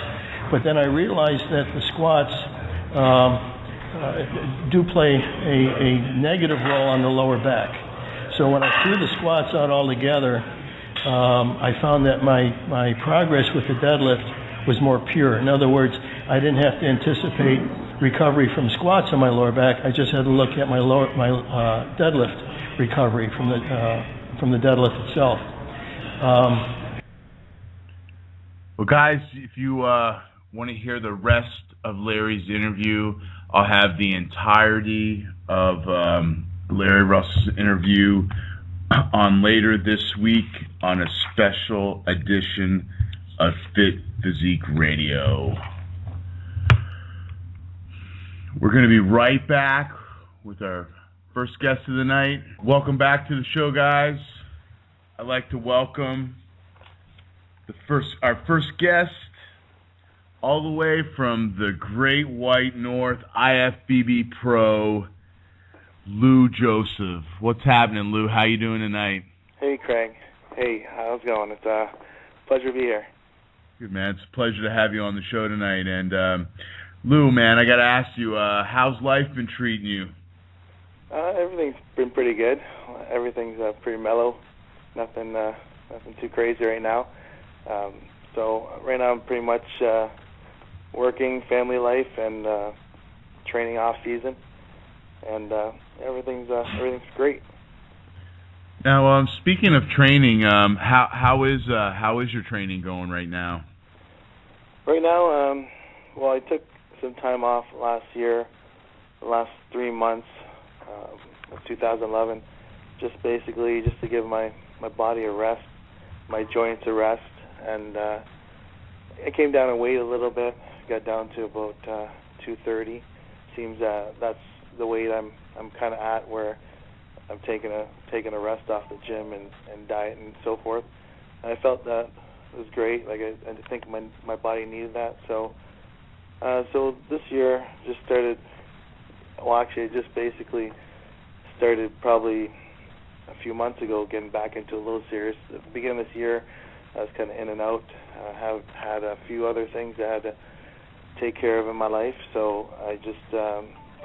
Speaker 9: but then I realized that the squats do play a negative role on the lower back. So when I threw the squats out altogether, I found that my progress with the deadlift was more pure. In other words, I didn't have to anticipate recovery from squats on my lower back. I just had to look at my deadlift recovery from the deadlift itself.
Speaker 2: Well, guys, if you want to hear the rest of Larry's interview, I'll have the entirety of Larry Russell's interview on later this week on a special edition of Fit Physique Radio. We're going to be right back with our first guest of the night. Welcome back to the show, guys. I'd like to welcome our first guest, all the way from the Great White North, IFBB Pro Lou Joseph. What's happening, Lou? How you doing tonight?
Speaker 8: Hey, Craig. Hey, how's it going? It's a pleasure to be here.
Speaker 2: Good, man. It's a pleasure to have you on the show tonight. And Lou, man, I got to ask you, how's life been treating you?
Speaker 8: Everything's been pretty good. Everything's pretty mellow. Nothing too crazy right now. So right now I'm pretty much working, family life, and training off season, and everything's great.
Speaker 2: Now, speaking of training, how is your training going right now?
Speaker 8: Right now, well, I took some time off last year, the last 3 months of 2011, just to give my body a rest, my joints a rest, and I came down in weight a little bit, got down to about 230. Seems that's the weight I'm kind of at, where I'm taking a rest off the gym and diet and so forth. And I felt that was great. Like I think my body needed that. So this year just started. Well, actually, I just basically started probably a few months ago, getting back into a little serious. At the beginning of this year, I was kind of in and out. I have had a few other things I had to take care of in my life, so I just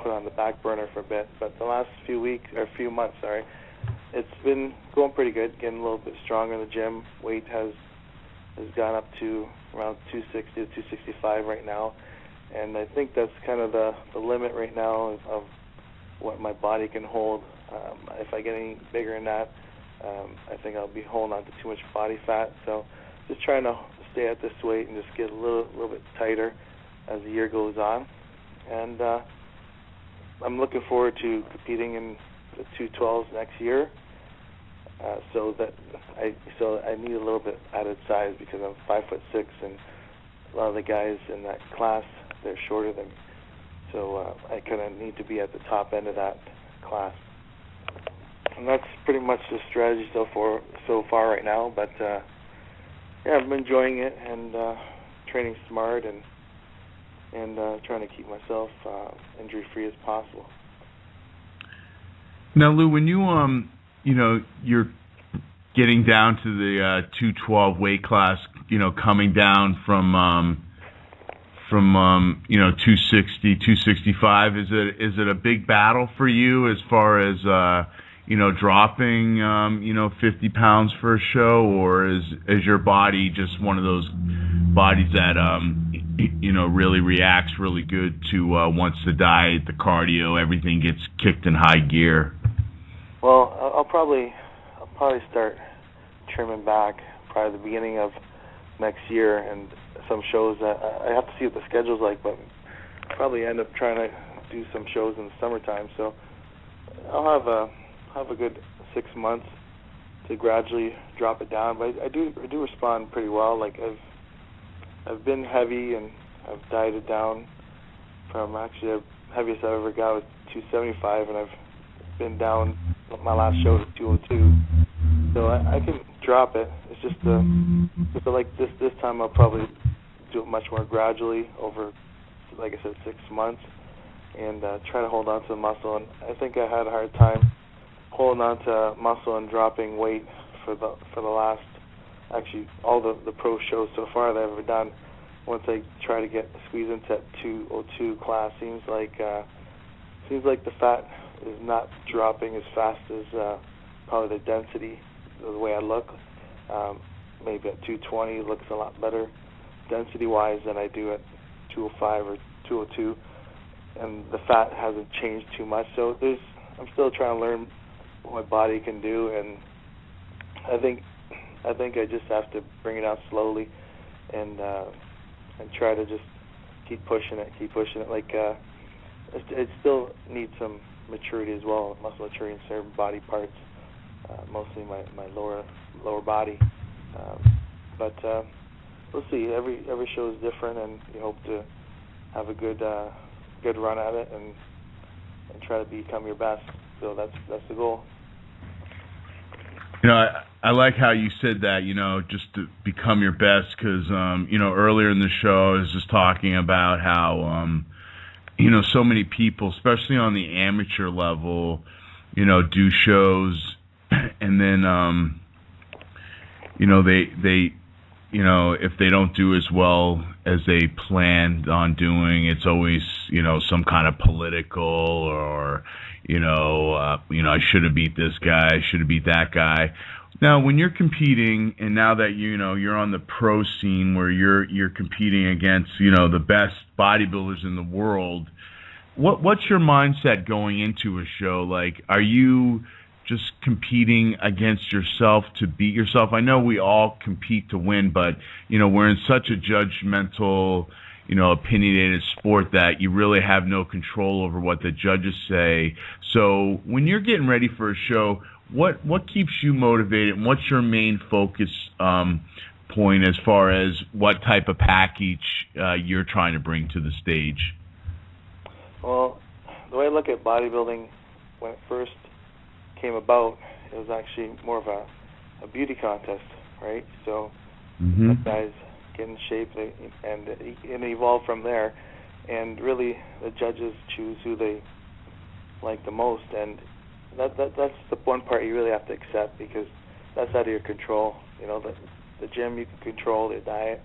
Speaker 8: put on the back burner for a bit. But the last few months, it's been going pretty good, getting a little bit stronger in the gym. Weight has gone up to around 260 to 265 right now, and I think that's kind of the limit right now of what my body can hold. If I get any bigger than that, I think I'll be holding on to too much body fat. So just trying to stay at this weight and just get a little bit tighter as the year goes on. And I'm looking forward to competing in the 212s next year. So I need a little bit added size because I'm 5'6", and a lot of the guys in that class, they're shorter than me. So I kind of need to be at the top end of that class. And that's pretty much the strategy so far right now. But yeah, I'm enjoying it and training smart and trying to keep myself injury-free as possible.
Speaker 2: Now, Lou, when you're getting down to the 212 weight class, coming down from 260, 265, is it a big battle for you as far as dropping 50 pounds for a show, or is your body just one of those bodies that really reacts really good to once the diet, the cardio, everything gets kicked in high gear?
Speaker 8: Well, I'll probably start trimming back probably the beginning of next year, and some shows I have to see what the schedule's like, but probably end up trying to do some shows in the summertime. So I'll have a good 6 months to gradually drop it down. But I do respond pretty well. Like I've been heavy and I've dieted down from actually the heaviest I ever got was 275, and I've been down my last show to 202. So I can drop it. It's just like this time I'll probably do it much more gradually over, like I said, 6 months, and try to hold on to the muscle. And I think I had a hard time holding on to muscle and dropping weight for the last, actually all the pro shows so far that I've ever done. Once I try to squeeze into that 202 class, seems like the fat is not dropping as fast as probably the density, the way I look. Maybe at 220 looks a lot better density-wise than I do at 205 or 202, and the fat hasn't changed too much. So I'm still trying to learn what my body can do, and I think I just have to bring it out slowly and try to just keep pushing it. Like it still needs some maturity as well, muscle maturity in certain body parts, mostly my lower body. But we'll see. Every show is different, and you hope to have a good run at it and try to become your best. So that's the goal.
Speaker 2: I like how you said that, just to become your best, because, earlier in the show I was just talking about how, so many people, especially on the amateur level, do shows, and then, they if they don't do as well as they planned on doing, it's always, some kind of political or, I should have beat this guy, I should have beat that guy. Now, when you're competing, and now that you're on the pro scene where you're competing against the best bodybuilders in the world, what's your mindset going into a show? Like, are you just competing against yourself to beat yourself? I know we all compete to win, but we're in such a judgmental, opinionated sport that you really have no control over what the judges say. So when you're getting ready for a show, what keeps you motivated, and what's your main focus point as far as what type of package you're trying to bring to the stage?
Speaker 8: Well, the way I look at bodybuilding, when it first came about, it was actually more of a beauty contest, right? So guys get in shape, and it evolved from there. And really, the judges choose who they like the most, and that's the one part you really have to accept, because that's out of your control. The gym you can control, your diet,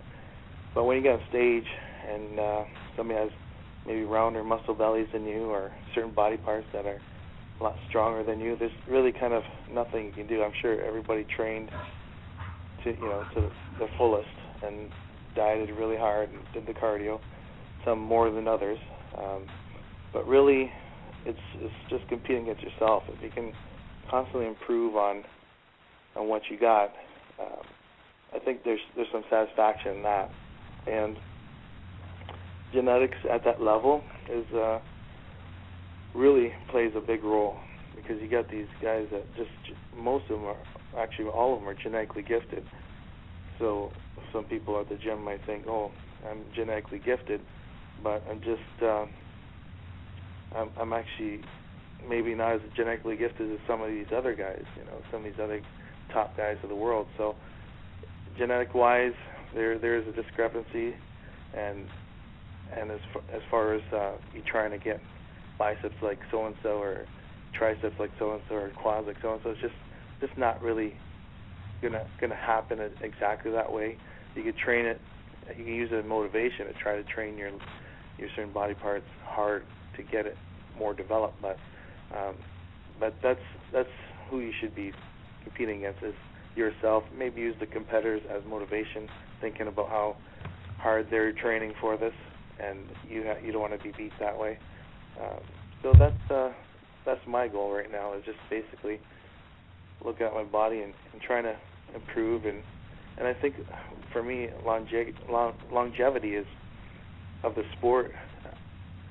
Speaker 8: but when you get on stage
Speaker 10: and somebody has maybe rounder muscle bellies than you, or certain body parts that are a lot stronger than you. There's really kind of nothing you can do. I'm sure everybody trained to the fullest and dieted really hard and did the cardio, some more than others. But really, it's just competing against yourself. If you can constantly improve on what you got, I think there's some satisfaction in that. And genetics at that level is really plays a big role, because you got these guys that most of them are, actually all of them are genetically gifted. So some people at the gym might think, oh, I'm genetically gifted, but I'm actually maybe not as genetically gifted as some of these other guys, some of these other top guys of the world. So genetic-wise, there is a discrepancy, and as far as you trying to get biceps like so-and-so, or triceps like so-and-so, or quads like so-and-so, it's just not really gonna happen exactly that way. You could train it, you can use it as motivation to try to train your certain body parts hard to get it more developed, but that's who you should be competing against, is yourself. Maybe use the competitors as motivation, thinking about how hard they're training for this, and you don't want to be beat that way. So that's my goal right now, is just basically look at my body and trying to improve, and I think for me longevity is of the sport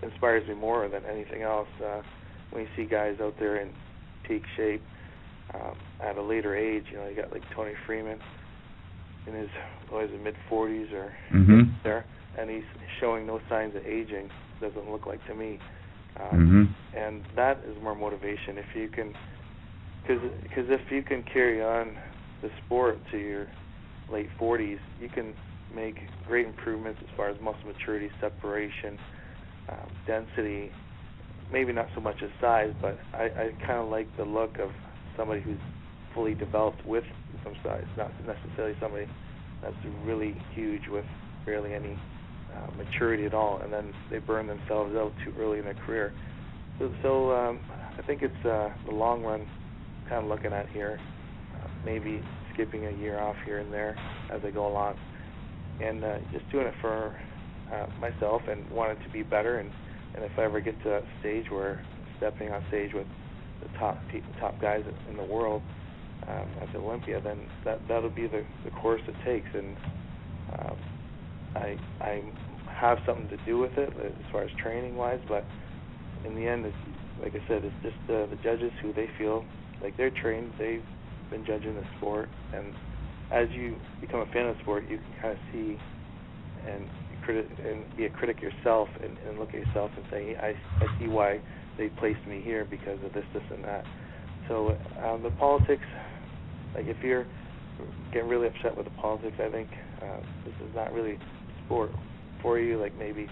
Speaker 10: inspires me more than anything else. When you see guys out there in peak shape at a later age, you got like Tony Freeman in his mid-40s or there, and he's showing no signs of aging. Doesn't look like to me, and that is more motivation. If you can, because if you can carry on the sport to your late 40s, you can make great improvements as far as muscle maturity, separation, density. Maybe not so much as size, but I kind of like the look of somebody who's fully developed with some size, not necessarily somebody that's really huge with barely any maturity at all, and then they burn themselves out too early in their career. So I think it's the long run kind of looking at here, maybe skipping a year off here and there as I go along, and just doing it for myself and wanting to be better, and if I ever get to that stage where stepping on stage with the top guys in the world at the Olympia, then that'll be the course it takes, and I have something to do with it as far as training wise, but in the end, it's, like I said, it's just the judges who they feel like they're trained, they've been judging the sport, and as you become a fan of the sport, you can kind of see and be a critic yourself, and look at yourself and say, I see why they placed me here because of this, and that. So the politics, like if you're getting really upset with the politics, I think this is not really sport for you. Like maybe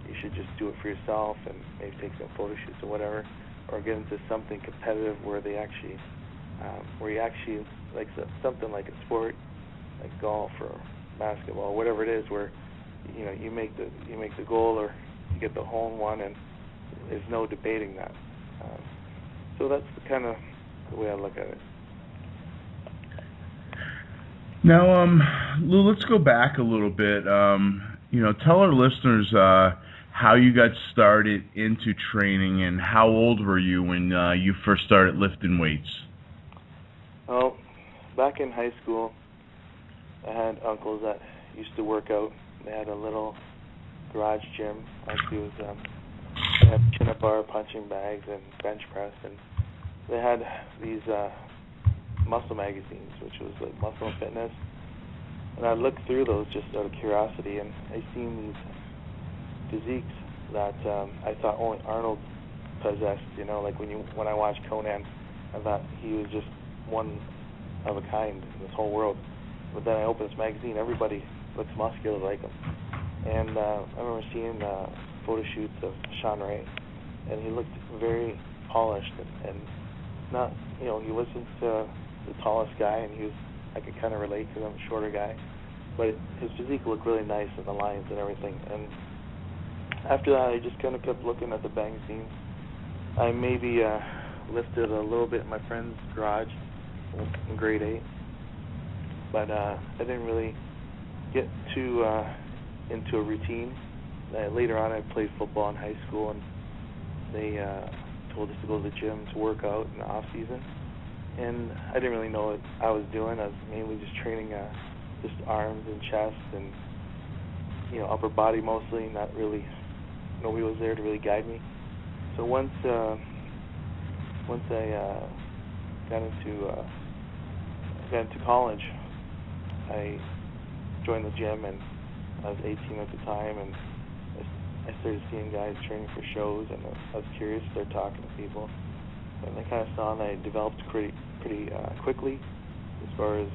Speaker 10: you should just do it for yourself and maybe take some photo shoots or whatever, or get into something competitive where they actually, where you actually like something like a sport, like golf or basketball, whatever it is, where you make the goal or you get the hole in one, and there's no debating that. So that's kind of the way I look at it.
Speaker 2: Now, Lou, let's go back a little bit. Tell our listeners how you got started into training, and how old were you when you first started lifting weights?
Speaker 10: Well, back in high school, I had uncles that used to work out. They had a little garage gym. Actually, it was they had chin-up bar, punching bags, and bench press, and they had these muscle magazines, which was like Muscle and Fitness. And I looked through those just out of curiosity, and I seen these physiques that I thought only Arnold possessed. Like when I watched Conan, I thought he was just one of a kind in this whole world. But then I opened this magazine, everybody looks muscular like him. And I remember seeing photo shoots of Sean Ray, and he looked very polished and not, he wasn't the tallest guy, and I could kind of relate to him, shorter guy, but his physique looked really nice, and the lines and everything. And after that, I just kind of kept looking at the magazines. I maybe lifted a little bit in my friend's garage in grade 8, but I didn't really get too into a routine. Later on, I played football in high school, and they told us to go to the gym to work out in the off season. And I didn't really know what I was doing. I was mainly just training just arms and chest and upper body mostly. Not really. Nobody was there to really guide me. So once I got into college, I joined the gym, and I was 18 at the time, and I started seeing guys training for shows, and I was curious to start talking to people. And I kind of saw that I developed pretty quickly as far as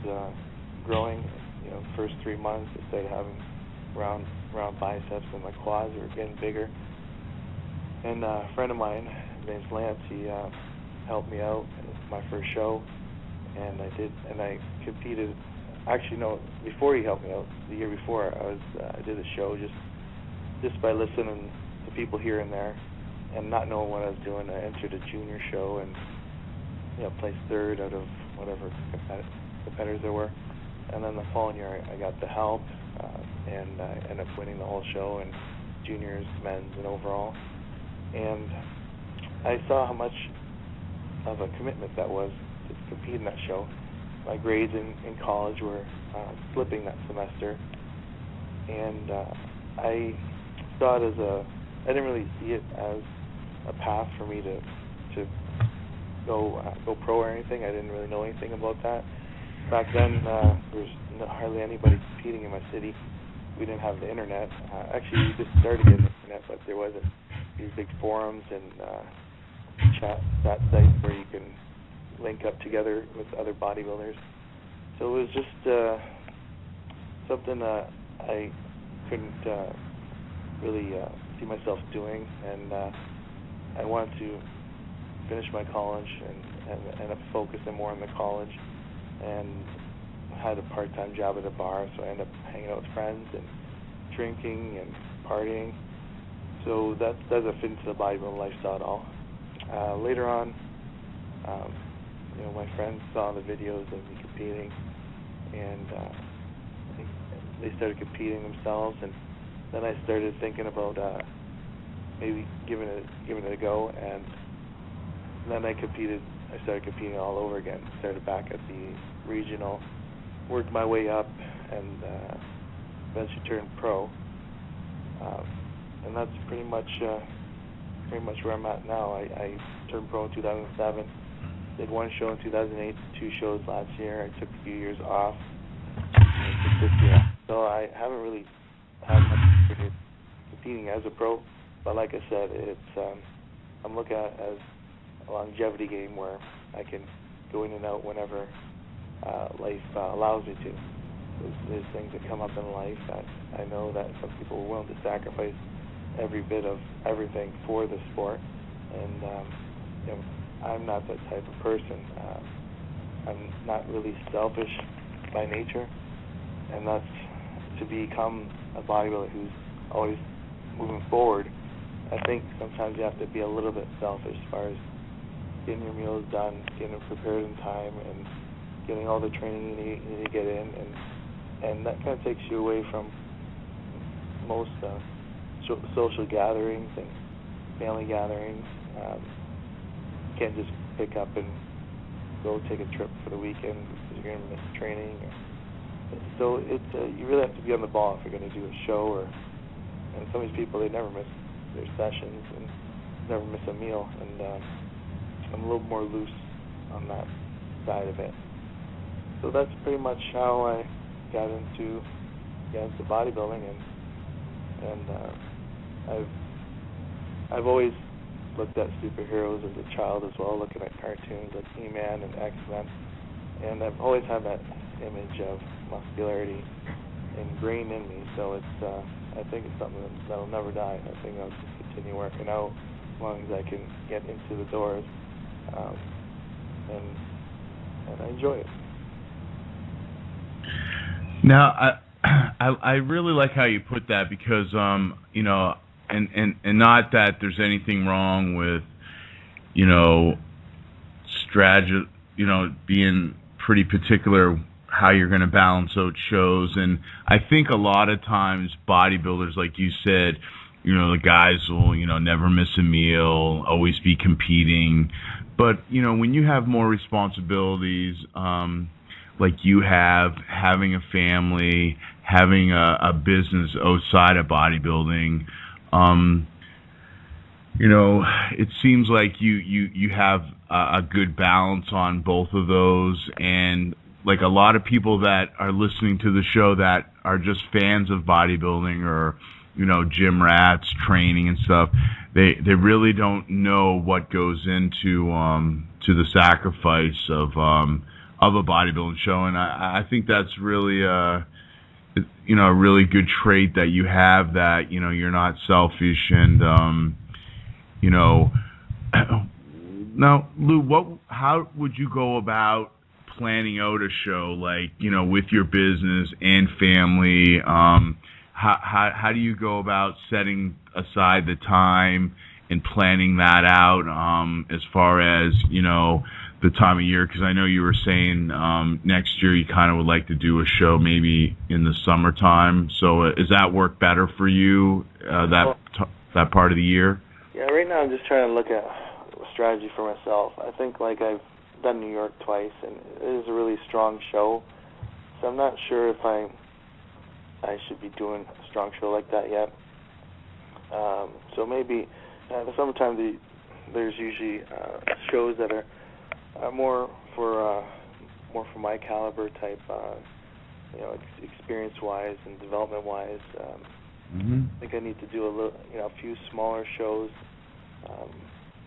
Speaker 10: growing. First 3 months I started having round biceps, and my quads were getting bigger. And a friend of mine, his name's Lance, he helped me out at my first show, and I competed. Actually, no, before he helped me out, the year before, I did a show just by listening to people here and there, and not knowing what I was doing. I entered a junior show and placed third out of whatever competitors there were. And then the following year, I got the help, and I ended up winning the whole show in juniors, men's, and overall. And I saw how much of a commitment that was to compete in that show. My grades in college were slipping that semester, and I saw it as I didn't really see it as a path for me to go pro or anything. I didn't really know anything about that. Back then, there was hardly anybody competing in my city. We didn't have the internet. Actually, we just started getting the internet, but there wasn't these big forums and chat sites where you can link up together with other bodybuilders. So it was just something that I couldn't really see myself doing, and I wanted to finish my college and end up focusing more on the college, and had a part-time job at a bar, so I ended up hanging out with friends and drinking and partying. So that doesn't fit into the bodybuilding lifestyle at all. Later on, my friends saw the videos of me competing, and they started competing themselves, and then I started thinking about maybe giving it a go, and then I started competing all over again. Started back at the regional, worked my way up, and eventually turned pro. And that's pretty much where I'm at now. I turned pro in 2007. Did one show in 2008, 2 shows last year. I took a few years off. So I haven't really had much experience competing as a pro. But like I said, it's I'm looking at it as a longevity game where I can go in and out whenever life allows me to. There's things that come up in life that I know that some people are willing to sacrifice every bit of everything for the sport, and I'm not that type of person. I'm not really selfish by nature, and that's to become a bodybuilder who's always moving forward. I think sometimes you have to be a little bit selfish as far as getting your meals done, getting them prepared in time, and getting all the training you need to get in, and that kind of takes you away from most social gatherings and family gatherings. You can't just pick up and go take a trip for the weekend because you're going to miss training. So you really have to be on the ball if you're going to do a show. And some of these people, they never miss their sessions and never miss a meal. And I'm a little more loose on that side of it. So that's pretty much how I got into bodybuilding, and I've always looked at superheroes as a child as well, looking at cartoons like He-Man and X-Men, and I've always had that image of muscularity ingrained in me. So I think it's something that'll never die. I think I'll just continue working out as long as I can get into the doors, and I enjoy it.
Speaker 2: Now, I really like how you put that because and not that there's anything wrong with, strategy, being pretty particular how you're going to balance out shows. And I think a lot of times bodybuilders, like you said, the guys will, never miss a meal, always be competing. But, when you have more responsibilities, like you have, having a family, having a business outside of bodybuilding, it seems like you have a good balance on both of those. And like a lot of people that are listening to the show that are just fans of bodybuilding or, gym rats, training and stuff, they really don't know what goes into to the sacrifice of a bodybuilding show. And I think that's really a really good trait that you have, that you're not selfish. And now, Lou, how would you go about planning out a show, like with your business and family? How do you go about setting aside the time and planning that out, as far as the time of year? Because I know you were saying next year you kind of would like to do a show maybe in the summertime. So does that work better for you, that part of the year?
Speaker 10: Yeah, right now I'm just trying to look at a strategy for myself. I think like I've done New York twice, and it is a really strong show. So I'm not sure if I should be doing a strong show like that yet. So maybe in the summertime there's usually shows that are more for my caliber type, experience-wise and development-wise. I think I need to do a few smaller shows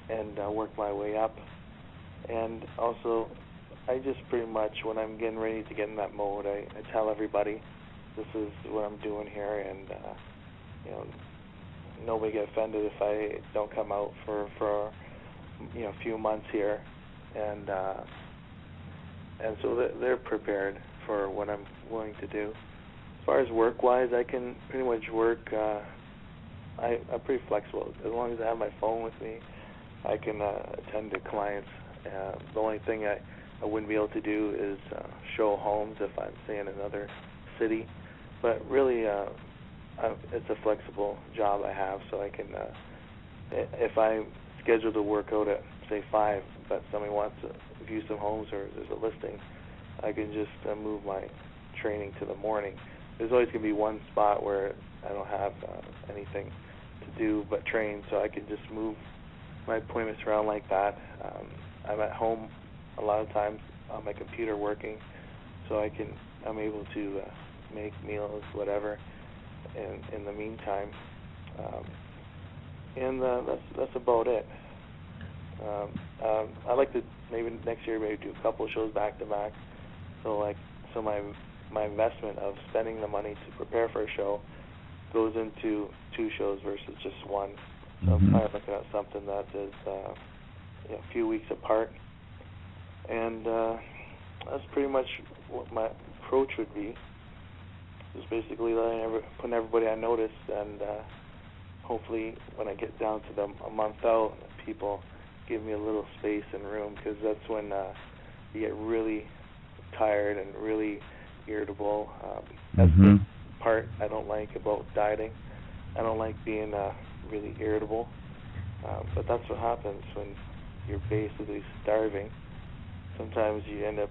Speaker 10: and work my way up. And also, I just pretty much, when I'm getting ready to get in that mode, I tell everybody, this is what I'm doing here, and nobody get offended if I don't come out for a few months here, and so they're prepared for what I'm willing to do. As far as work-wise, I can pretty much work. I'm pretty flexible. As long as I have my phone with me, I can attend to clients. The only thing I wouldn't be able to do is show homes if I'm, say, in another city. But really, it's a flexible job I have, so I can, if I'm scheduled to work out at, say, 5, but somebody wants to view some homes or there's a listing, I can just move my training to the morning. There's always going to be one spot where I don't have anything to do but train, so I can just move my appointments around like that. I'm at home a lot of times on my computer working, so I'm able to make meals, whatever, in the meantime. And that's about it. I'd like to maybe next year do a couple of shows back to back. So my investment of spending the money to prepare for a show goes into 2 shows versus just one. So I'm kind of looking at something that is a few weeks apart. And that's pretty much what my approach would be. Just basically putting everybody on notice, and hopefully when I get down to a month out, people give me a little space and room, because that's when you get really tired and really irritable. That's the part I don't like about dieting. I don't like being really irritable, but that's what happens when you're basically starving. Sometimes you end up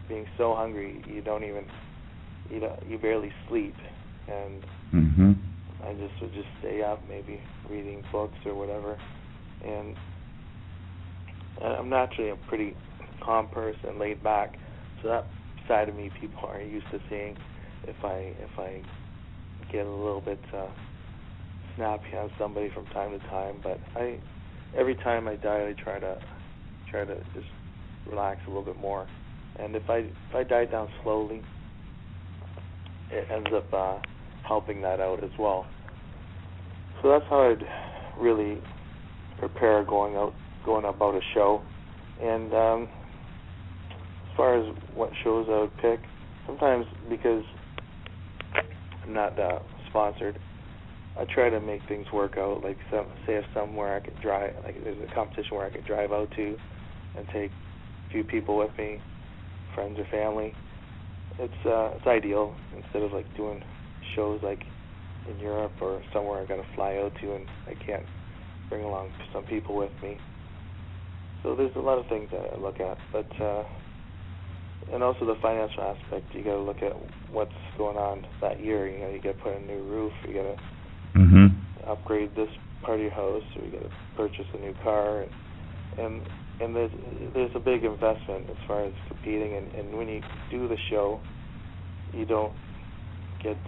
Speaker 10: being so hungry you you barely sleep, and I would just stay up, maybe reading books or whatever. And I'm naturally a pretty calm person, laid back, so that side of me people are used to seeing. If I get a little bit snappy on somebody from time to time, but every time I diet, I try to just relax a little bit more. And if I diet down slowly, it ends up helping that out as well. So that's how I'd really prepare going about a show. And as far as what shows I would pick, sometimes because I'm not sponsored, I try to make things work out. Like, say if somewhere I could drive, like there's a competition where I could drive out to and take a few people with me, friends or family. It's ideal instead of like doing shows like in Europe or somewhere I got to fly out to and I can't bring along some people with me. So there's a lot of things that I look at, but and also the financial aspect. You got to look at what's going on that year. You know, you got to put in a new roof. You got to upgrade this part of your house, or you got to purchase a new car, and there's a big investment as far as competing. And when you do the show, you don't get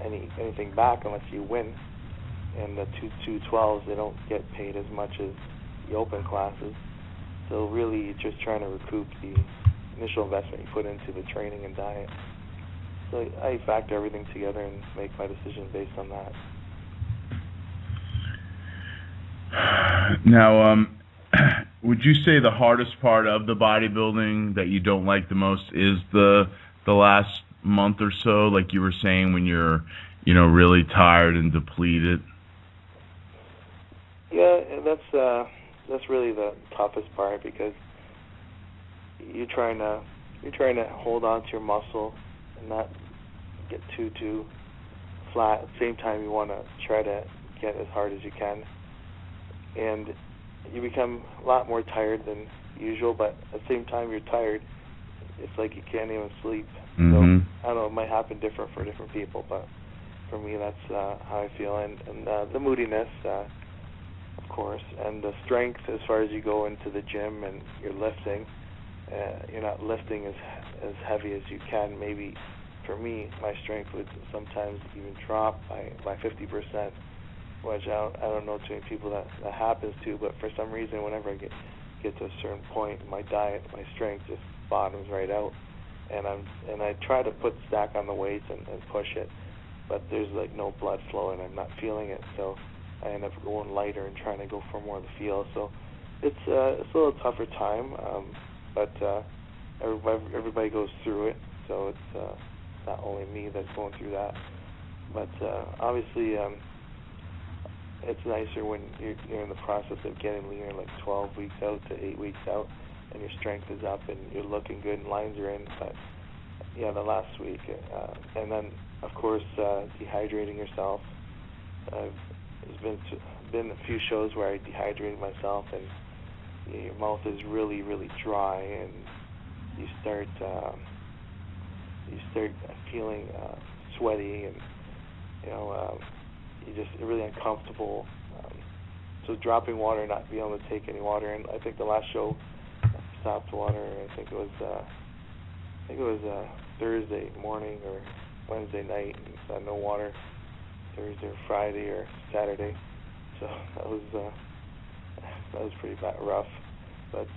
Speaker 10: anything back unless you win. And the 212s, they don't get paid as much as the open classes. So really, you're just trying to recoup the initial investment you put into the training and diet. So I factor everything together and make my decision based on that.
Speaker 2: Now, would you say the hardest part of the bodybuilding that you don't like the most is the last month or so, like you were saying, when you're, you know, really tired and depleted?
Speaker 10: Yeah, that's really the toughest part, because you're trying to hold on to your muscle and not get too flat. At the same time, you want to try to get as hard as you can, and you become a lot more tired than usual. But at the same time, you're tired. It's like you can't even sleep. So I don't know. It might happen different for different people, but for me, that's how I feel. And the moodiness, of course, and the strength as far as you go into the gym and you're lifting. You're not lifting as heavy as you can. Maybe for me, my strength would sometimes even drop by 50%, which I don't know too many people that happens to. But for some reason, whenever I get to a certain point, my diet, my strength just bottoms right out, and I try to stack on the weights and push it, but there's like no blood flow and I'm not feeling it. So I end up going lighter and trying to go for more of the feel. So it's a little tougher time. But everybody goes through it, so it's not only me that's going through that. But obviously, it's nicer when you're in the process of getting leaner, like 12 weeks out to 8 weeks out, and your strength is up and you're looking good and lines are in. But yeah, the last week, and then of course dehydrating yourself. There's been a few shows where I dehydrated myself and your mouth is really, really dry, and you start feeling sweaty, and you're just really uncomfortable. So dropping water, not being able to take any water. And I think the last show I stopped water. I think it was Thursday morning or Wednesday night, and so I had no water Thursday or Friday or Saturday. So that was pretty rough, but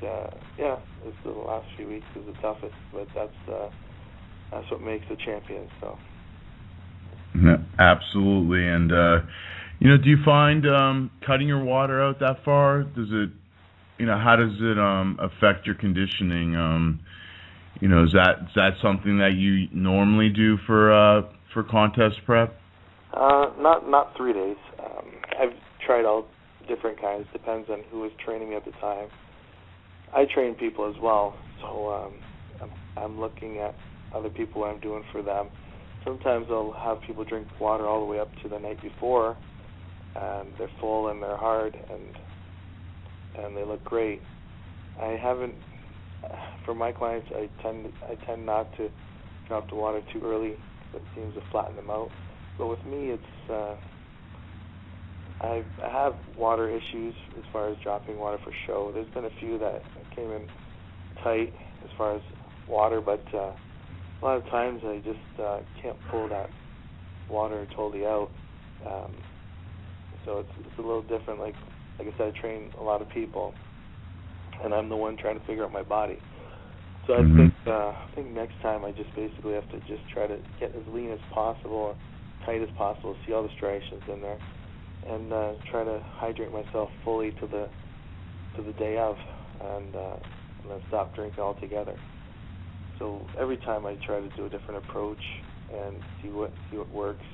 Speaker 10: yeah, the last few weeks is the toughest. But that's what makes a champion. So.
Speaker 2: Yeah, absolutely, and do you find cutting your water out that far? Does it, how does it affect your conditioning? Is that something that you normally do for contest prep?
Speaker 10: Not 3 days. I've tried all different kinds. Depends on who is training me at the time. I train people as well, so I'm looking at other people, what I'm doing for them. Sometimes I'll have people drink water all the way up to the night before, and they're full and they're hard and they look great. I haven't. For my clients, I tend not to drop the water too early. It seems to flatten them out. But with me, it's I have water issues as far as dropping water for show. There's been a few that came in tight as far as water, but a lot of times I just can't pull that water totally out. So it's a little different. Like I said, I train a lot of people, and I'm the one trying to figure out my body. So I think next time I just basically have to just try to get as lean as possible, tight as possible, see all the striations in there, and try to hydrate myself fully to the day of, and then stop drinking altogether. So every time I try to do a different approach and see what works.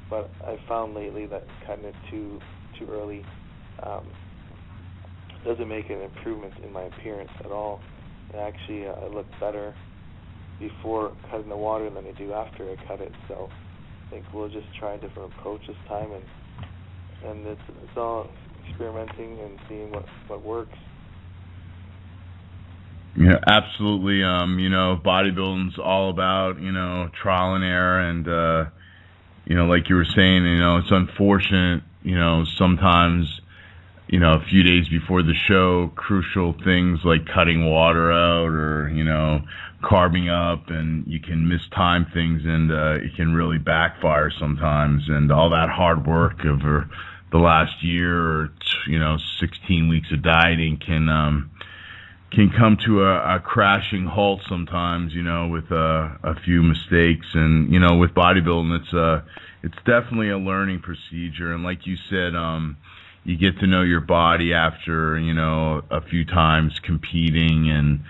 Speaker 10: but I found lately that cutting it too early doesn't make an improvement in my appearance at all. And actually, I look better before cutting the water than I do after I cut it. So I think we'll just try a different approach this time, and it's all experimenting and seeing what works.
Speaker 2: Yeah, absolutely. Bodybuilding's all about, trial and error, and, like you were saying, it's unfortunate, sometimes, a few days before the show, crucial things like cutting water out or, carbing up, and you can mistime things, and it can really backfire sometimes, and all that hard work over the last year or, 16 weeks of dieting can come to a crashing halt sometimes, with a few mistakes. And with bodybuilding, it's definitely a learning procedure. And like you said, you get to know your body after a few times competing, and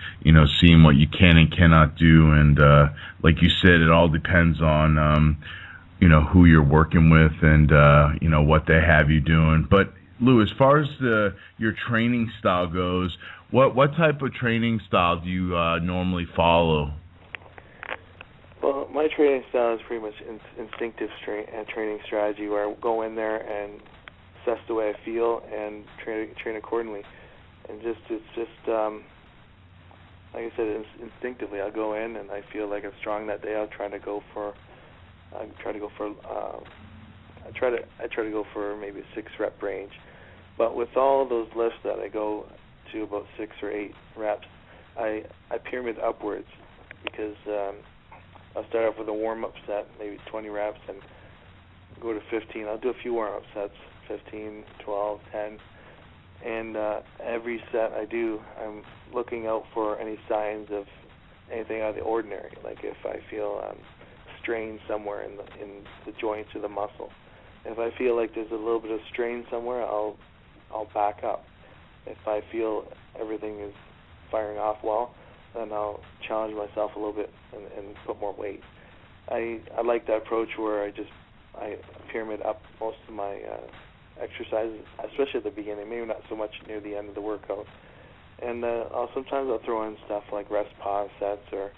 Speaker 2: seeing what you can and cannot do. And like you said, it all depends on who you're working with and what they have you doing. But Lou, as far as your training style goes, what type of training style do you normally follow?
Speaker 10: Well, my training style is pretty much instinctive training strategy, where I go in there and assess the way I feel and train accordingly. And it's just like I said, instinctively, I'll go in and I feel like I'm strong that day. I try to go for maybe a 6-rep range. But with all those lifts that I go to about 6 or 8 reps, I pyramid upwards, because I'll start off with a warm-up set, maybe 20 reps, and go to 15. I'll do a few warm-up sets, 15, 12, 10. And every set I do, I'm looking out for any signs of anything out of the ordinary, like if I feel strain somewhere in the joints or the muscle. And if I feel like there's a little bit of strain somewhere, I'll back up. If I feel everything is firing off well, then I'll challenge myself a little bit and put more weight. I like that approach where I pyramid up most of my exercises, especially at the beginning, maybe not so much near the end of the workout. And sometimes I'll throw in stuff like rest pause sets, or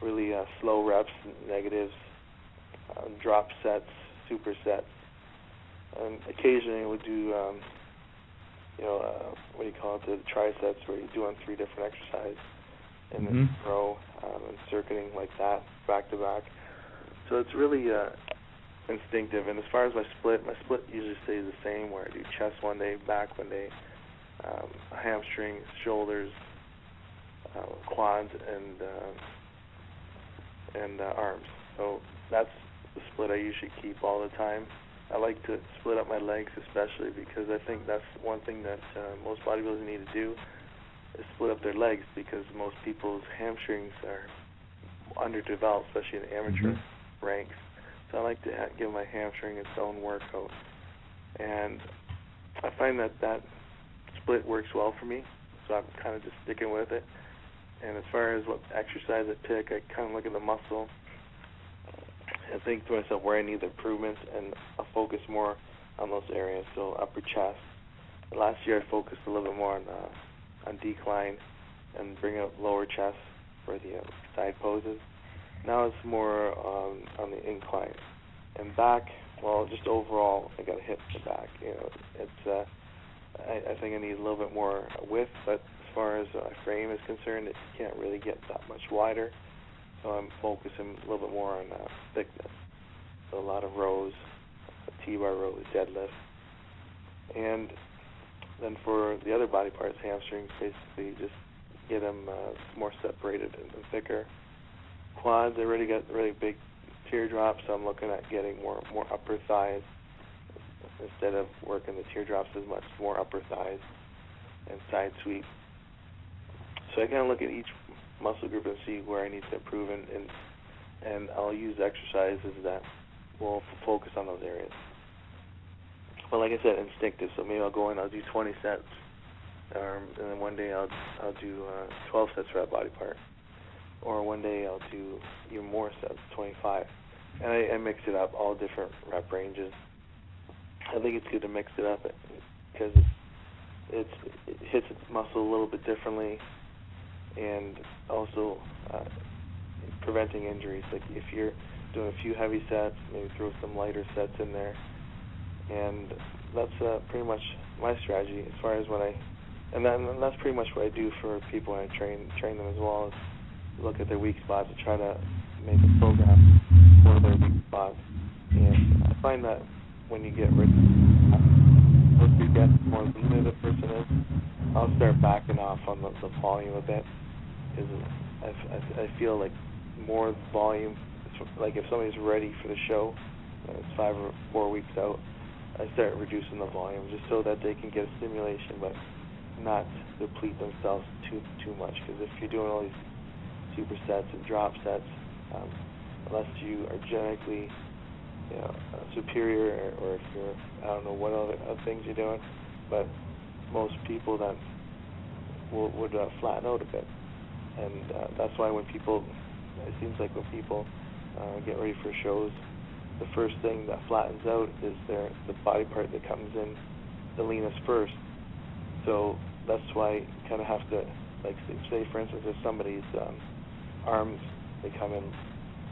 Speaker 10: really slow reps, negatives, drop sets, super-sets. And occasionally we'll do, the triceps, where you're doing 3 different exercises in a row, and circuiting like that, back to back. So it's really instinctive. And as far as my split usually stays the same, where I do chest one day, back one day, hamstrings, shoulders, quads, and arms. So that's the split I usually keep all the time. I like to split up my legs, especially because I think that's one thing that most bodybuilders need to do, is split up their legs, because most people's hamstrings are underdeveloped, especially in the amateur ranks. So I like to give my hamstring its own workout. And I find that split works well for me, so I'm kind of just sticking with it. And as far as what exercise I pick, I kind of look at the muscle and think to myself where I need the improvements, and I'll focus more on those areas. So upper chest. Last year I focused a little bit more on decline and bring up lower chest for the side poses. Now it's more on the incline. And back, well, just overall, I got a hip in the back. It's I think I need a little bit more width, but as far as frame is concerned, it can't really get that much wider. So I'm focusing a little bit more on thickness. So a lot of rows, T-bar rows, deadlift. And then for the other body parts, hamstrings, basically just get them more separated and thicker. Quads, I already got really big teardrops, so I'm looking at getting more upper thighs. Instead of working the teardrops as much, more upper thighs and side sweep. So I kind of look at each muscle group and see where I need to improve, and I'll use exercises that will focus on those areas. But like I said, instinctive. So maybe I'll go in, I'll do 20 sets, and then one day I'll do 12 sets for that body part, or one day I'll do even more sets, 25. and I mix it up, all different rep ranges. I think it's good to mix it up because it hits its muscle a little bit differently, and also preventing injuries. Like if you're doing a few heavy sets, maybe throw some lighter sets in there, and that's pretty much my strategy as far as and that's pretty much what I do for people when I train them as well, is look at their weak spots and try to make a program for their weak spots. And I find that when you get rid once you get more leaner the person is, I'll start backing off on the volume a bit, because I feel like more volume, like if somebody's ready for the show, it's 5 or 4 weeks out, I start reducing the volume just so that they can get a stimulation but not deplete themselves too much. Because if you're doing all these supersets and drop sets, unless you are genetically superior, or if you're, I don't know what other things you're doing, but most people then would flatten out a bit. And that's why it seems like when people get ready for shows, the first thing that flattens out is the body part that comes in the leanest first. So that's why you kind of have to, like, say for instance, if somebody's arms, they come in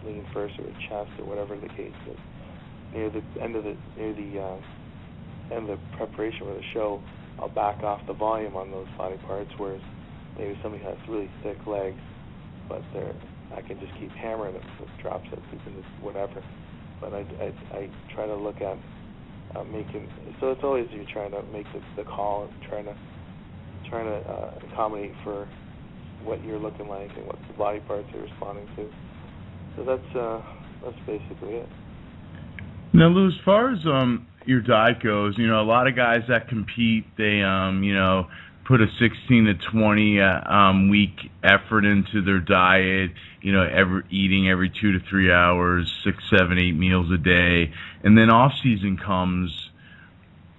Speaker 10: lean first, or chest, or whatever the case is, near the end of the preparation for the show, I'll back off the volume on those body parts. Whereas maybe somebody has really thick legs, but I can just keep hammering it with drop sets and whatever. But I try to look at making, so it's always you're trying to make the call and trying to accommodate for what you're looking like and what the body parts are responding to. So that's basically it.
Speaker 2: Now, Lou, as far as your diet goes, a lot of guys that compete, they put a 16 to 20 week effort into their diet, eating every 2 to 3 hours, 6, 7, 8 meals a day, and then off season comes,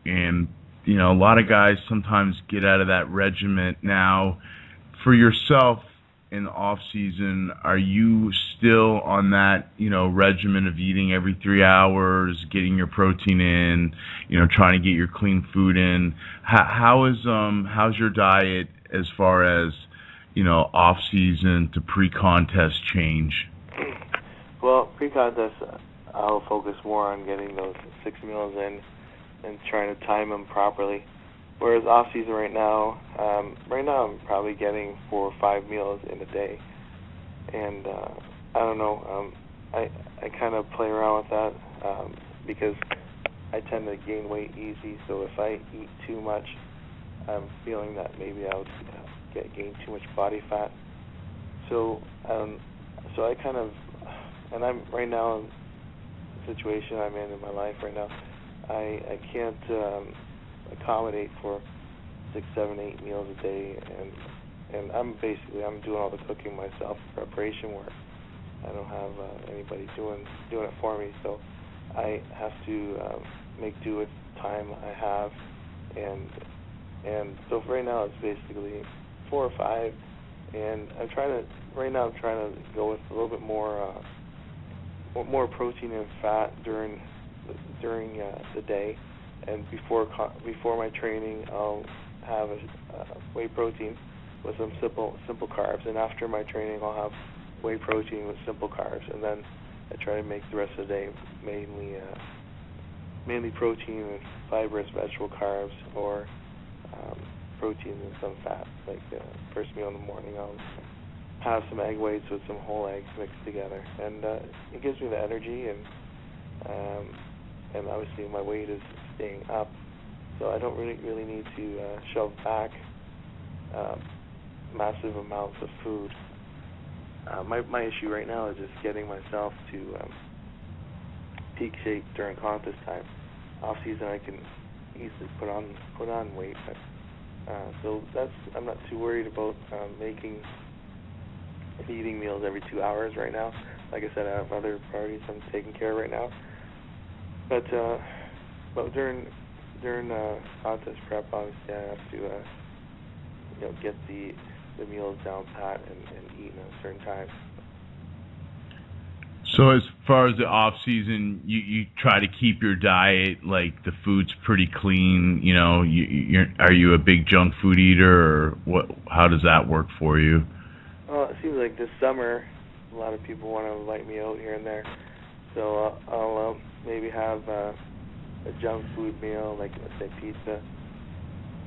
Speaker 2: and a lot of guys sometimes get out of that regiment. Now, for yourself in the off season, are you still on that regimen of eating every 3 hours, getting your protein in, trying to get your clean food in? How's your diet as far as off season to pre-contest change?
Speaker 10: Well, pre-contest, I'll focus more on getting those 6 meals in and trying to time them properly. Whereas off season right now I'm probably getting 4 or 5 meals in a day, and I don't know. I kind of play around with that because I tend to gain weight easy. So if I eat too much, I'm feeling that maybe I'll gain too much body fat. So I kind of, and I'm right now in the situation I'm in my life right now, I can't accommodate for 6, 7, 8 meals a day, and I'm doing all the cooking myself, preparation work. I don't have anybody doing it for me, so I have to make do with time I have, and so for right now it's basically 4 or 5, and I'm trying to go with a little bit more protein and fat during the day. And before my training, I'll have a whey protein with some simple carbs, and after my training, I'll have whey protein with simple carbs, and then I try to make the rest of the day mainly protein and fibrous vegetable carbs, or protein and some fat. Like first meal in the morning, I'll have some egg whites with some whole eggs mixed together, and it gives me the energy, and obviously my weight is staying up, so I don't really need to shove back massive amounts of food. My issue right now is just getting myself to peak shape during contest time. Off season, I can easily put on weight, but so I'm not too worried about eating meals every 2 hours right now. Like I said, I have other priorities I'm taking care of right now. But during contest prep, obviously I have to get the meals down pat and eat at a certain time.
Speaker 2: So So as far as the off season, you try to keep your diet, like the food's pretty clean. You know, are you a big junk food eater, or what? How does that work for you?
Speaker 10: Well, it seems like this summer, a lot of people want to invite me out here and there. So I'll maybe have a junk food meal, like let's say pizza.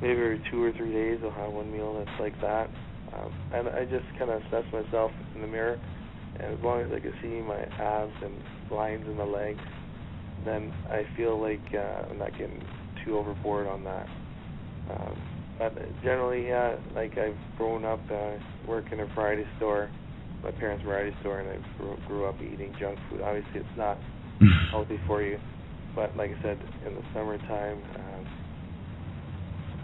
Speaker 10: Maybe every 2 or 3 days I'll have one meal that's like that. And I just kind of assess myself in the mirror. And as long as I can see my abs and lines in the legs, then I feel like I'm not getting too overboard on that. But generally, like I've grown up working in a variety store, my parents' variety store, and I grew up eating junk food. Obviously, it's not healthy for you, but like I said, in the summertime,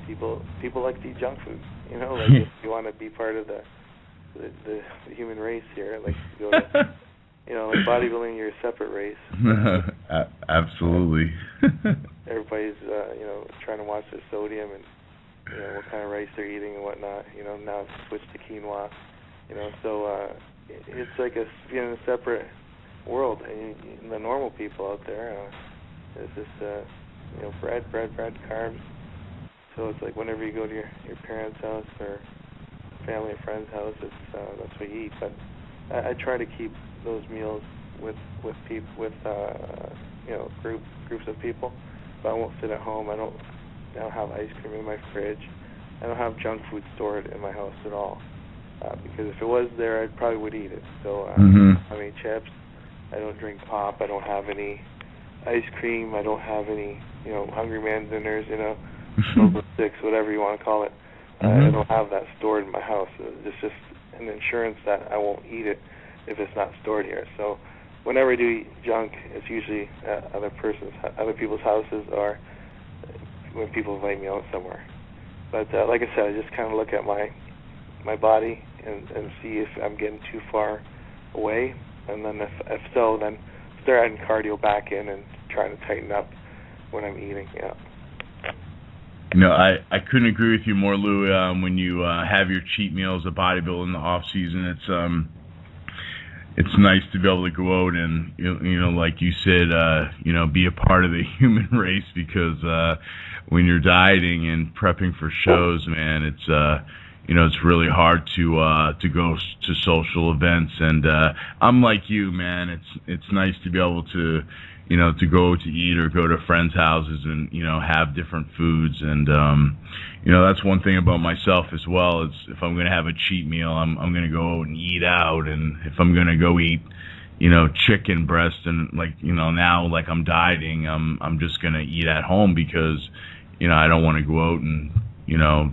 Speaker 10: people like to eat junk food. You know, like if you want to be part of the human race here, like you go to, you know, like bodybuilding, you're a separate race.
Speaker 2: Absolutely.
Speaker 10: Everybody's you know, trying to watch their sodium and, you know, what kind of rice they're eating and whatnot. You know, now it's switched to quinoa. You know, so it's like being in a separate world. And the normal people out there, it's just you know, bread, carbs. So it's like whenever you go to your parents' house or family or friend's house, it's that's what you eat. But I try to keep those meals with people, with you know, groups of people. But I won't sit at home. I don't have ice cream in my fridge. I don't have junk food stored in my house at all. Because if it was there, I probably would eat it. So I don't have any chips. I don't drink pop. I don't have any ice cream. I don't have any, you know, Hungry Man dinners, you know, sticks, whatever you want to call it. I don't have that stored in my house. It's just an insurance that I won't eat it if it's not stored here. So whenever I do eat junk, it's usually at other people's houses, or when people invite me out somewhere. But like I said, I just kind of look at my body and see if I'm getting too far away, and then if so, then start adding cardio back in and trying to tighten up when I'm eating. Yeah.
Speaker 2: You know, I couldn't agree with you more, Lou. When you have your cheat meals at bodybuilding in the off season, it's nice to be able to go out and, you know, like you said, you know, be a part of the human race, because when you're dieting and prepping for shows, man, it's you know, it's really hard to go to social events. And I'm like you, man. It's nice to be able to, you know, to go to eat or go to friends' houses and, you know, have different foods. And, you know, that's one thing about myself as well. Is if I'm going to have a cheat meal, I'm going to go out and eat out. And if I'm going to go eat, you know, chicken breast, and like, you know, now like I'm dieting, I'm just going to eat at home, because, you know, I don't want to go out and, you know,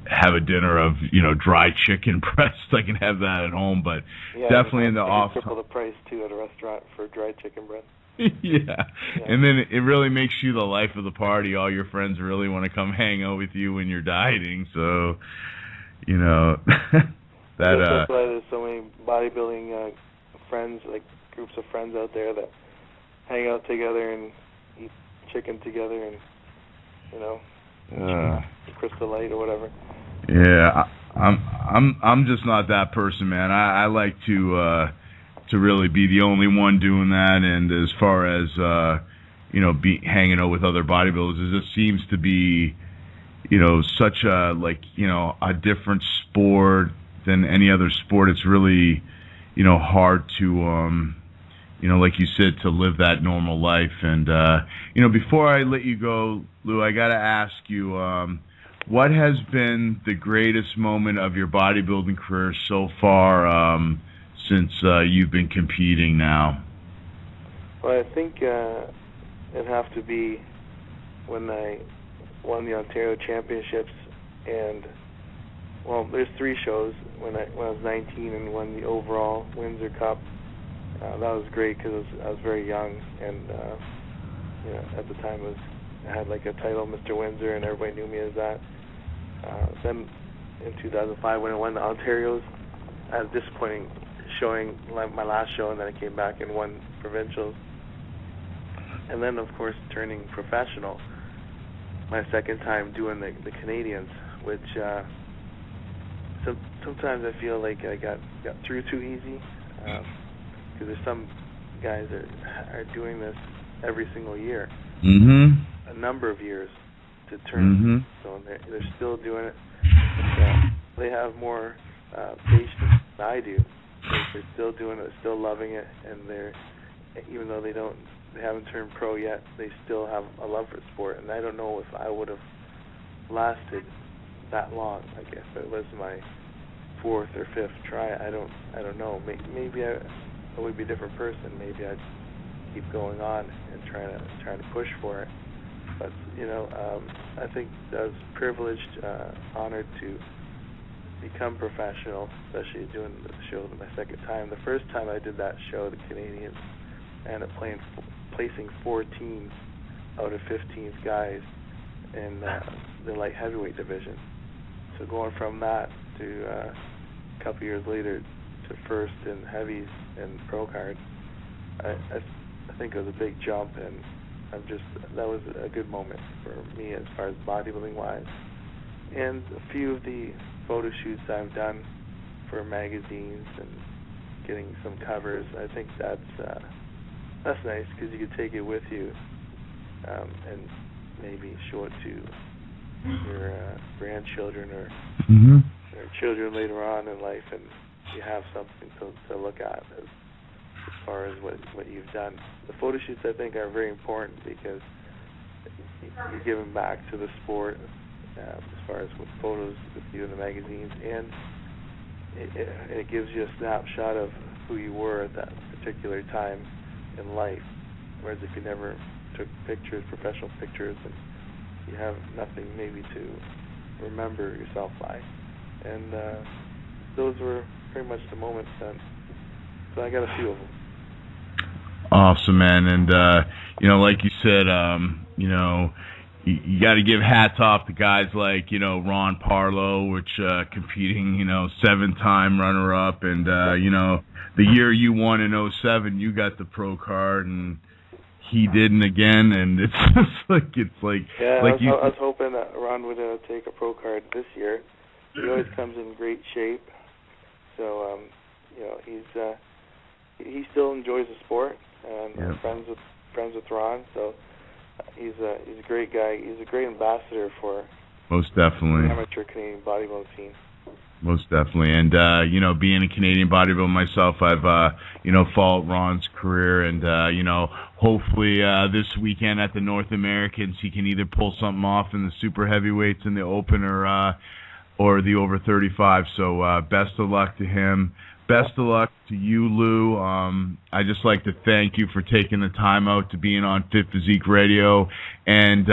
Speaker 2: have a dinner of, you know, dry chicken breast. I can have that at home, but definitely in the off.
Speaker 10: Triple the price too at a restaurant for dry chicken breast.
Speaker 2: Yeah, and then it really makes you the life of the party. All your friends really want to come hang out with you when you're dieting. So, you know,
Speaker 10: that's why there's so many bodybuilding friends, like groups of friends out there that hang out together and eat chicken together, and, you know, Crystal Light or whatever.
Speaker 2: Yeah, I'm just not that person, man. I like to really be the only one doing that. And as far as you know, hanging out with other bodybuilders, it just seems to be, you know, such a, like, you know, a different sport than any other sport. It's really, you know, hard to you know, like you said, to live that normal life. And you know, before I let you go, Lou, I got to ask you, what has been the greatest moment of your bodybuilding career so far, since you've been competing now?
Speaker 10: Well, I think it'd have to be when I won the Ontario Championships, and, well, there's 3 shows. When I was 19 and won the overall Windsor Cup, that was great, because I was very young, and you know, at the time I had like a title, Mr. Windsor, and everybody knew me as that. Then in 2005, when I won the Ontarios, I had a disappointing showing, like my last show, and then I came back and won provincials. And then, of course, turning professional, my second time doing the Canadians, which sometimes I feel like I got through too easy, because there's some guys are doing this every single year.
Speaker 2: Mm-hmm.
Speaker 10: A number of years to turn.
Speaker 2: Mm-hmm.
Speaker 10: So they're still doing it. They have more patience than I do. They're still doing it, still loving it, and even though they haven't turned pro yet, they still have a love for sport. And I don't know if I would have lasted that long. I guess it was my 4th or 5th try. I don't know. Maybe I would be a different person. Maybe I'd keep going on and trying to push for it. But I think I was privileged, honored to become professional, especially doing the show my second time. The first time I did that show, the Canadians, I ended up placing 14th out of 15 guys in the light heavyweight division. So going from that to a couple years later to first in heavies and pro card, I think it was a big jump, and that was a good moment for me as far as bodybuilding wise. And a few of the photo shoots I've done for magazines and getting some covers, I think that's nice because you can take it with you and maybe show it to your grandchildren or children later on in life, and you have something to look at as far as what you've done. The photo shoots, I think, are very important because you're giving back to the sport as far as with photos with you in the magazines, and it gives you a snapshot of who you were at that particular time in life. Whereas if you never took pictures, professional pictures, and you have nothing maybe to remember yourself by. And those were pretty much the moments then. So I got a few of them.
Speaker 2: Awesome, man. And, like you said, you got to give hats off to guys like, Ron Parlow, which competing, 7-time runner-up. And, the year you won in 2007, you got the pro card, and he didn't again. And it's just like,
Speaker 10: yeah, I was hoping that Ron would take a pro card this year. He always comes in great shape. So, he still enjoys the sport, and friends with Ron. So he's a great guy. He's a great ambassador for
Speaker 2: most definitely
Speaker 10: the amateur Canadian bodybuilding scene.
Speaker 2: Most definitely. And being a Canadian bodybuilder myself, I've followed Ron's career, and hopefully this weekend at the North Americans he can either pull something off in the super heavyweights in the open or the over 35. So best of luck to him. Best of luck to you, Lou. I just like to thank you for taking the time out to being on Fit Physique Radio. And,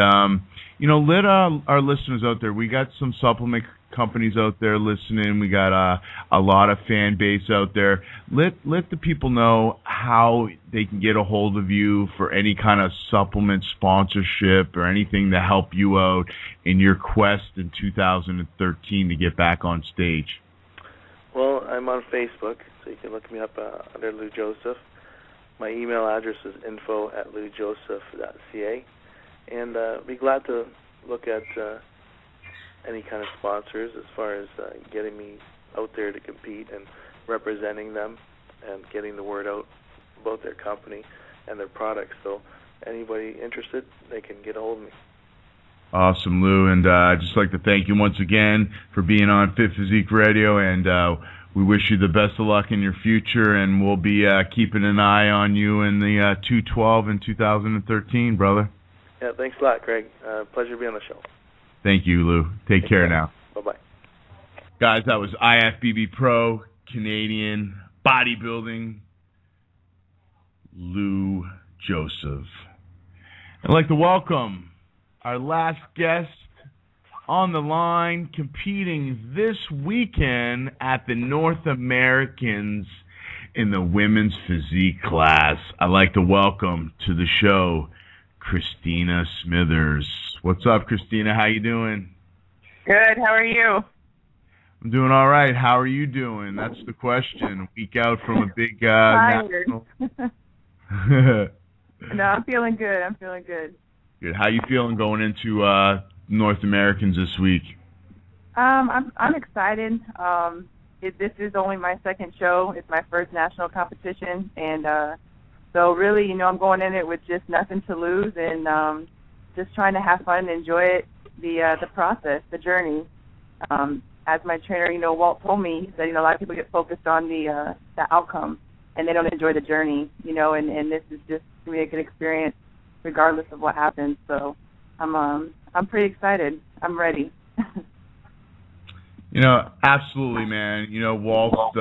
Speaker 2: let our listeners out there, we got some supplement companies out there listening. We got a lot of fan base out there. Let the people know how they can get a hold of you for any kind of supplement sponsorship or anything to help you out in your quest in 2013 to get back on stage.
Speaker 10: Well, I'm on Facebook, so you can look me up under Lou Joseph. My email address is info@loujoseph.ca, and be glad to look at any kind of sponsors as far as getting me out there to compete and representing them and getting the word out about their company and their products. So anybody interested, they can get a hold of me.
Speaker 2: Awesome, Lou, and I'd just like to thank you once again for being on Fit Physique Radio, and we wish you the best of luck in your future, and we'll be keeping an eye on you in the 212 in 2013, brother.
Speaker 10: Yeah, thanks a lot, Craig. Pleasure to be on the show.
Speaker 2: Thank you, Lou. Take care now.
Speaker 10: Bye-bye.
Speaker 2: Guys, that was IFBB Pro Canadian Bodybuilding Lou Joseph. I'd like to welcome our last guest on the line, competing this weekend at the North Americans in the women's physique class. I'd like to welcome to the show Christina Smithers. What's up, Christina? How you doing?
Speaker 11: Good. How are you?
Speaker 2: I'm doing all right. How are you doing? That's the question. A week out from a big
Speaker 11: tired.
Speaker 2: national.
Speaker 11: No, I'm feeling good.
Speaker 2: Good. How you feeling going into North Americans this week?
Speaker 11: I'm excited. This is only my second show. It's my first national competition, and So really, I'm going in it with just nothing to lose and just trying to have fun and enjoy it, the process, the journey. As my trainer, Walt told me, he said, a lot of people get focused on the outcome and they don't enjoy the journey, and this is just going to be a good experience regardless of what happens. So I'm pretty excited. I'm ready.
Speaker 2: Absolutely, man. Walt,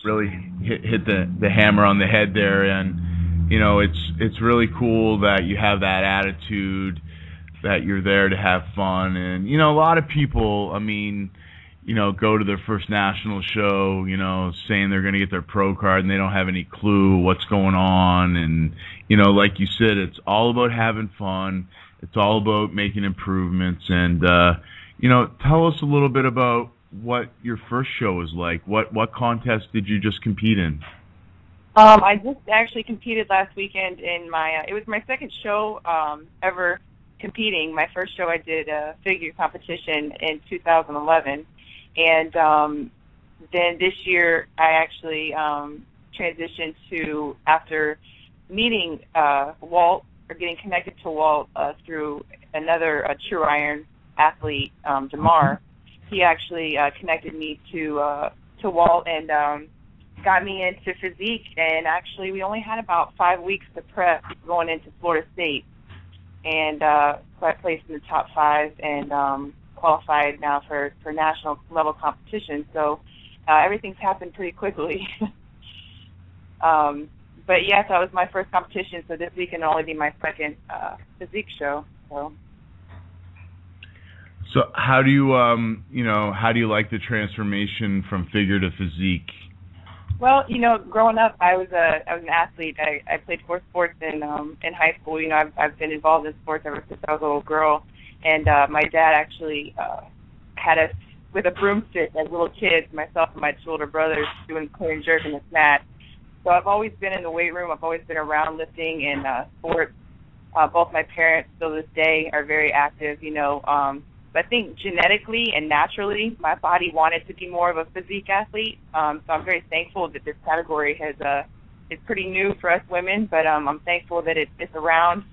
Speaker 2: really hit the hammer on the head there, and it's really cool that you have that attitude, that you're there to have fun, and a lot of people, go to their first national show, saying they're going to get their pro card, and they don't have any clue what's going on, and like you said, it's all about having fun. It's all about making improvements, and tell us a little bit about what your first show was like. What contest did you just compete in?
Speaker 11: I just actually competed last weekend in it was my second show ever competing. My first show I did a figure competition in 2011, and then this year I actually transitioned to, after meeting Walt, or getting connected to Walt through another True Iron athlete, Jamar. He actually connected me to Walt and got me into physique. And actually, we only had about 5 weeks to prep going into Florida State, and so I placed in the top 5 and qualified now for national level competition. So everything's happened pretty quickly. But yes, that was my first competition, so this week can only be my second physique show.
Speaker 2: So how do you, how do you like the transformation from figure to physique?
Speaker 11: Well, growing up, I was an athlete. I played 4 sports in high school. I've been involved in sports ever since I was a little girl, and my dad actually had us with a broomstick as little kids, myself and my 2 older brothers, doing clean and jerk in this mat. So I've always been in the weight room. I've always been around lifting and sports. Both my parents, still this day, are very active, But I think genetically and naturally, my body wanted to be more of a physique athlete. So I'm very thankful that this category is pretty new for us women. But I'm thankful that it's around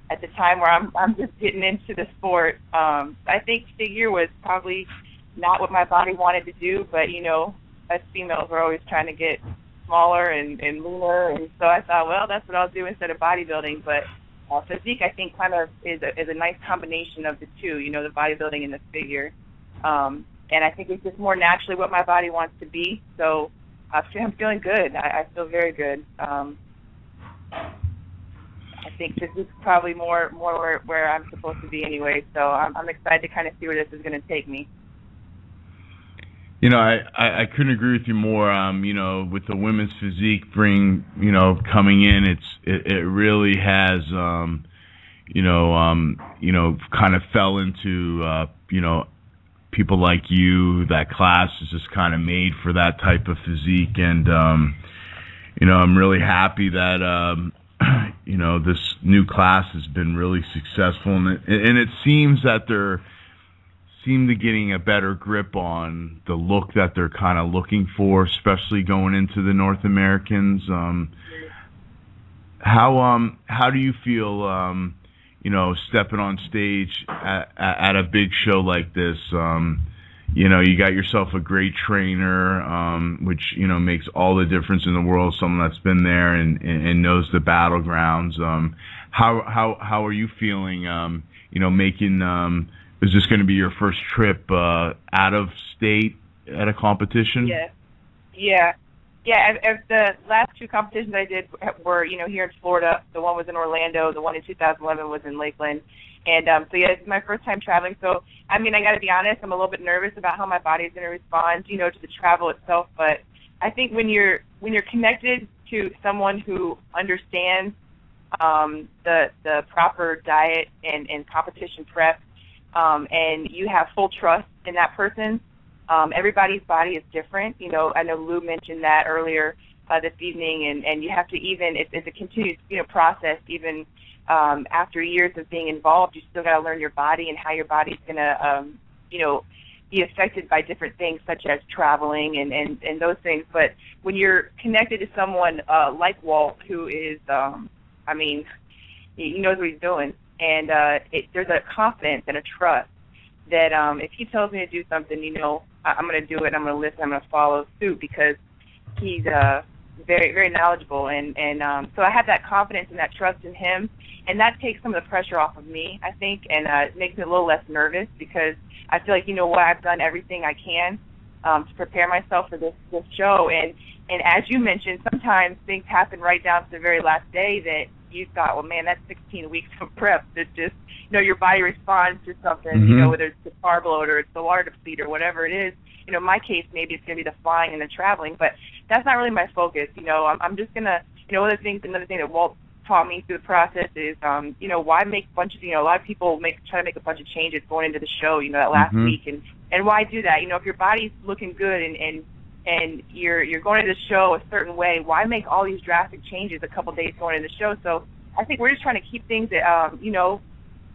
Speaker 11: at the time where I'm just getting into the sport. I think figure was probably not what my body wanted to do. But us females are always trying to get smaller and leaner, and so I thought, well, that's what I'll do instead of bodybuilding. But physique, I think, kind of is a nice combination of the two, the bodybuilding and the figure. And I think it's just more naturally what my body wants to be. So I'm feeling good. I feel very good. I think physique's probably more where I'm supposed to be anyway. So I'm excited to kind of see where this is going to take me.
Speaker 2: I couldn't agree with you more. With the women's physique coming in, it really has, kind of fell into, people like you. That class is just kind of made for that type of physique, and I'm really happy that this new class has been really successful, and it seems that they're getting a better grip on the look that they're kind of looking for, especially going into the North Americans. How do you feel, stepping on stage at a big show like this? You got yourself a great trainer, which makes all the difference in the world. Someone that's been there and knows the battlegrounds. How are you feeling? Making is this going to be your first trip out of state at a competition?
Speaker 11: Yeah. The last 2 competitions I did were, here in Florida. The one was in Orlando. The one in 2011 was in Lakeland. And it's my first time traveling. So, I got to be honest, I'm a little bit nervous about how my body's going to respond, to the travel itself. But I think when you're connected to someone who understands the proper diet and competition prep, and you have full trust in that person. Everybody's body is different. I know Lou mentioned that earlier this evening, and you have to it's a continuous process. Even after years of being involved, you still got to learn your body and how your body's going to be affected by different things such as traveling and those things. But when you're connected to someone like Walt, who is, I mean, he knows what he's doing, and there's a confidence and a trust that if he tells me to do something, you know, I'm going to do it, I'm going to listen, I'm going to follow suit, because he's very, very knowledgeable. And so I have that confidence and that trust in him, and that takes some of the pressure off of me, I think, and it makes me a little less nervous, because I feel like, you know what, I've done everything I can to prepare myself for this show. And as you mentioned, sometimes things happen right down to the very last day that you thought, well, man, that's 16 weeks of prep. It's just, you know, your body responds to something, you know, whether it's the carb load or it's the water deplete or whatever it is. You know, in my case, maybe it's going to be the flying and the traveling, but that's not really my focus. You know, I'm just going to, you know, another thing that Walt taught me through the process is, you know, why make a bunch of, you know, a lot of people try to make a bunch of changes going into the show, you know, that last week, and why do that? You know, if your body's looking good and you're going to the show a certain way, why make all these drastic changes a couple days going into the show? So I think we're just trying to keep things that, you know,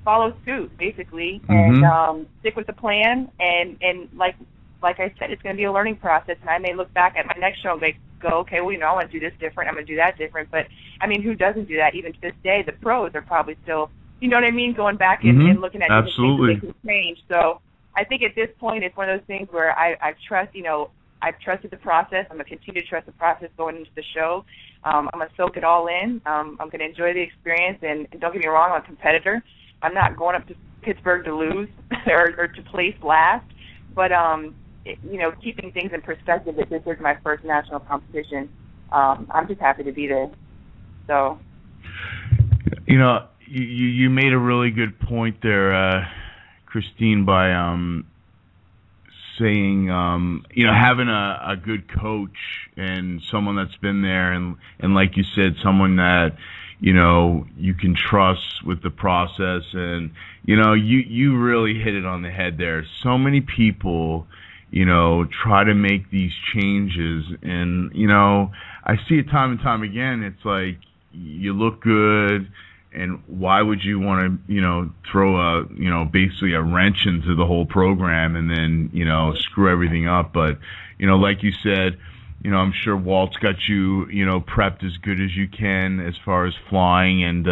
Speaker 11: follow suit, basically, and stick with the plan. And like I said, it's going to be a learning process, and I may look back at my next show and go, okay, well, you know, I want to do this different, I'm going to do that different. But, I mean, who doesn't do that? Even to this day, the pros are probably still, you know what I mean, going back and looking at different things that they can change. So I think at this point it's one of those things where I've trusted the process. I'm going to continue to trust the process going into the show. I'm going to soak it all in. I'm going to enjoy the experience. And don't get me wrong, I'm a competitor. I'm not going up to Pittsburgh to lose or to place last. But, you know, keeping things in perspective, that this is my first national competition, I'm just happy to be there. So,
Speaker 2: you know, you made a really good point there, Christine, by saying, you know, having a good coach and someone that's been there, and like you said, someone that, you know, you can trust with the process. And, you know, you really hit it on the head there. So many people, you know, try to make these changes, and, you know, I see it time and time again. It's like, you look good, and why would you want to, you know, throw you know, basically a wrench into the whole program and then, you know, screw everything up? But, you know, like you said, you know, I'm sure Walt's got you, you know, prepped as good as you can as far as flying, and,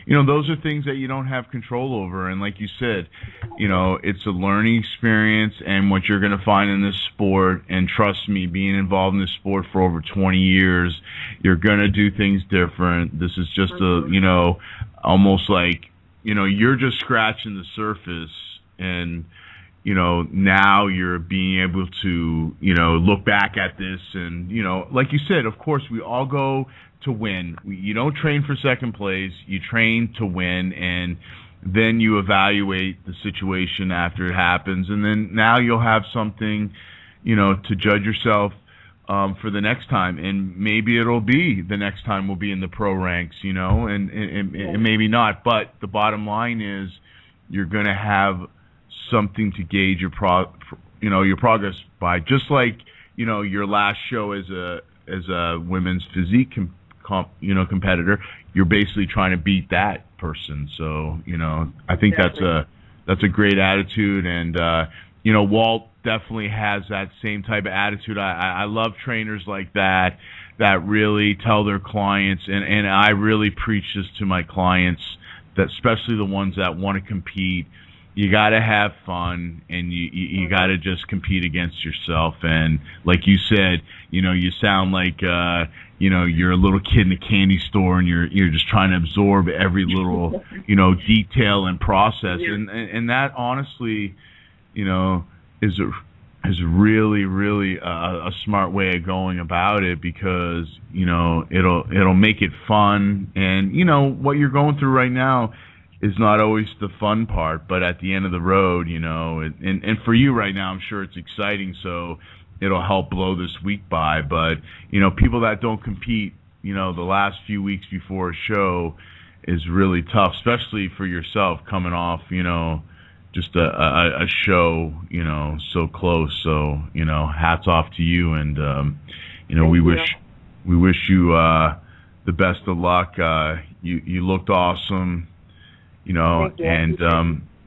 Speaker 2: you know, those are things that you don't have control over. And like you said, you know, it's a learning experience, and what you're going to find in this sport, and trust me, being involved in this sport for over 20 years, you're going to do things different. This is just you know, almost like, you know, you're just scratching the surface, and, you know, now you're being able to, you know, look back at this, and, you know, like you said, of course, we all go to win. You don't train for second place. You train to win, and then you evaluate the situation after it happens, and then now you'll have something, you know, to judge yourself for the next time, and maybe it'll be the next time we'll be in the pro ranks, you know, and maybe not. But the bottom line is, you're going to have something to gauge your progress by. Just like, you know, your last show as a women's physique competitor, you're basically trying to beat that person. So, you know, I think that's a great attitude, and you know, Walt definitely has that same type of attitude. I love trainers like that really tell their clients, and I really preach this to my clients, that especially the ones that want to compete, you got to have fun, and you got to just compete against yourself. And like you said, you know, you sound like you know, you're a little kid in a candy store, and you're just trying to absorb every little, you know, detail and process. And that honestly, you know, is really a smart way of going about it, because, you know, it'll make it fun. And, you know, what you're going through right now is not always the fun part, but at the end of the road, you know, and for you right now, I'm sure it's exciting, so it'll help blow this week by. But, you know, people that don't compete, you know, the last few weeks before a show is really tough, especially for yourself coming off, you know, just a show, you know, so close. So, you know, hats off to you, and you know, we wish you the best of luck. You looked awesome. You know, and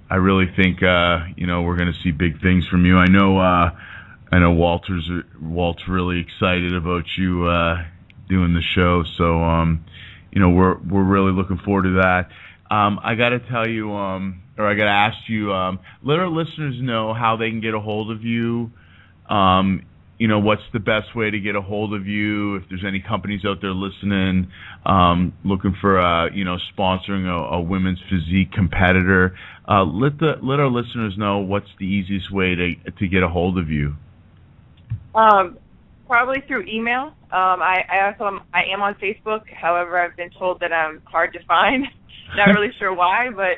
Speaker 2: I really think we're going to see big things from you. I know Walt's really excited about you doing the show, so we're really looking forward to that. I got to tell you, or I got to ask you, let our listeners know how they can get a hold of you. What's the best way to get a hold of you? If there's any companies out there listening, looking for sponsoring a women's physique competitor, let our listeners know what's the easiest way to get a hold of you.
Speaker 11: Probably through email. I am on Facebook. However, I've been told that I'm hard to find. Not really sure why, but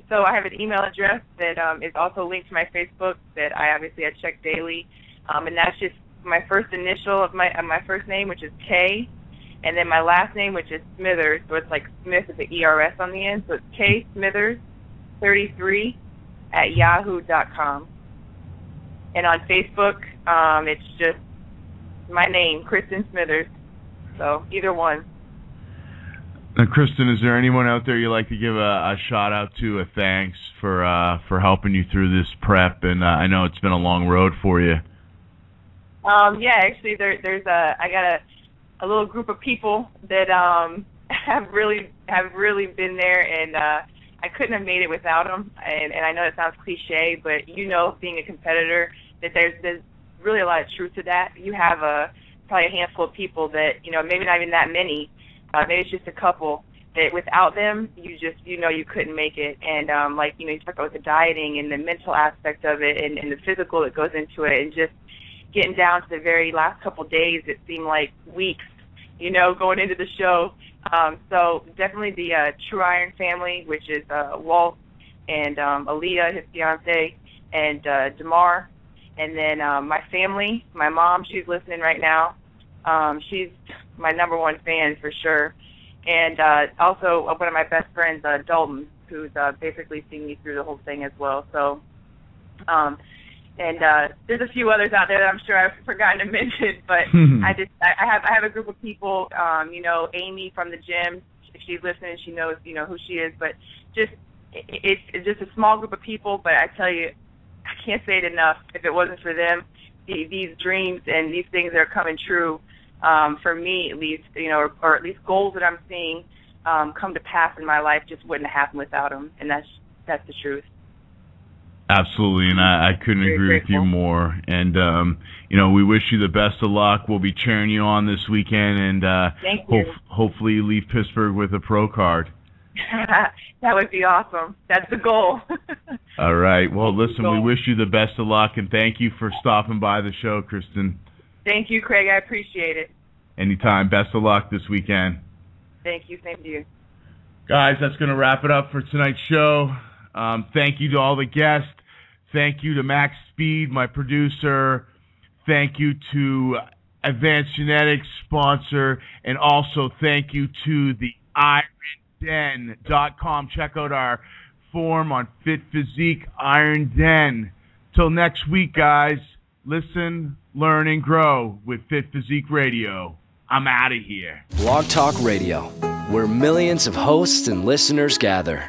Speaker 11: so I have an email address that is also linked to my Facebook that I check daily, and that's just my first initial of my first name, which is K, and then my last name, which is Smithers. So it's like Smith with the ERS on the end. So it's K Smithers 33 at yahoo.com. And on Facebook, it's just my name, Kristen Smithers. So either one.
Speaker 2: Now, Kristen, is there anyone out there you'd like to give a shout out to, a thanks for helping you through this prep? And I know it's been a long road for you.
Speaker 11: Yeah, actually, I got a little group of people that have really been there, and I couldn't have made it without them. And I know it sounds cliche, but being a competitor, that there's really a lot of truth to that. You have probably a handful of people that maybe not even that many. Maybe it's just a couple that without them, you couldn't make it. And you talk about the dieting and the mental aspect of it and the physical that goes into it, and just getting down to the very last couple days, it seemed like weeks, going into the show. So definitely the True Iron family, which is Walt and Aaliyah, his fiance, and DeMar. And then my family, my mom, she's listening right now. She's my number one fan for sure. And also one of my best friends, Dalton, who's basically seen me through the whole thing as well. So, and there's a few others out there that I'm sure I've forgotten to mention, but I have a group of people, Amy from the gym, if she's listening, she knows, who she is, but it's just a small group of people, but I tell you, I can't say it enough. If it wasn't for them, these dreams and these things that are coming true, for me at least, or at least goals that I'm seeing come to pass in my life just wouldn't have happened without them, and that's the truth.
Speaker 2: Absolutely, and I couldn't agree with you more. And we wish you the best of luck. We'll be cheering you on this weekend, and
Speaker 11: Thank you.
Speaker 2: Hopefully you leave Pittsburgh with a pro card.
Speaker 11: That would be awesome. That's the goal.
Speaker 2: All right. Well, listen, we wish you the best of luck, and thank you for stopping by the show, Kristen.
Speaker 11: Thank you, Craig. I appreciate it.
Speaker 2: Anytime. Best of luck this weekend.
Speaker 11: Thank you. Same to you.
Speaker 2: Guys, that's going to wrap it up for tonight's show. Thank you to all the guests. Thank you to Max Speed, my producer. Thank you to Advanced Genetics sponsor, and also thank you to the IronDen.com. Check out our form on Fit Physique Iron Den. Till next week, guys. Listen, learn, and grow with Fit Physique Radio. I'm out of here.
Speaker 1: Blog Talk Radio, where millions of hosts and listeners gather.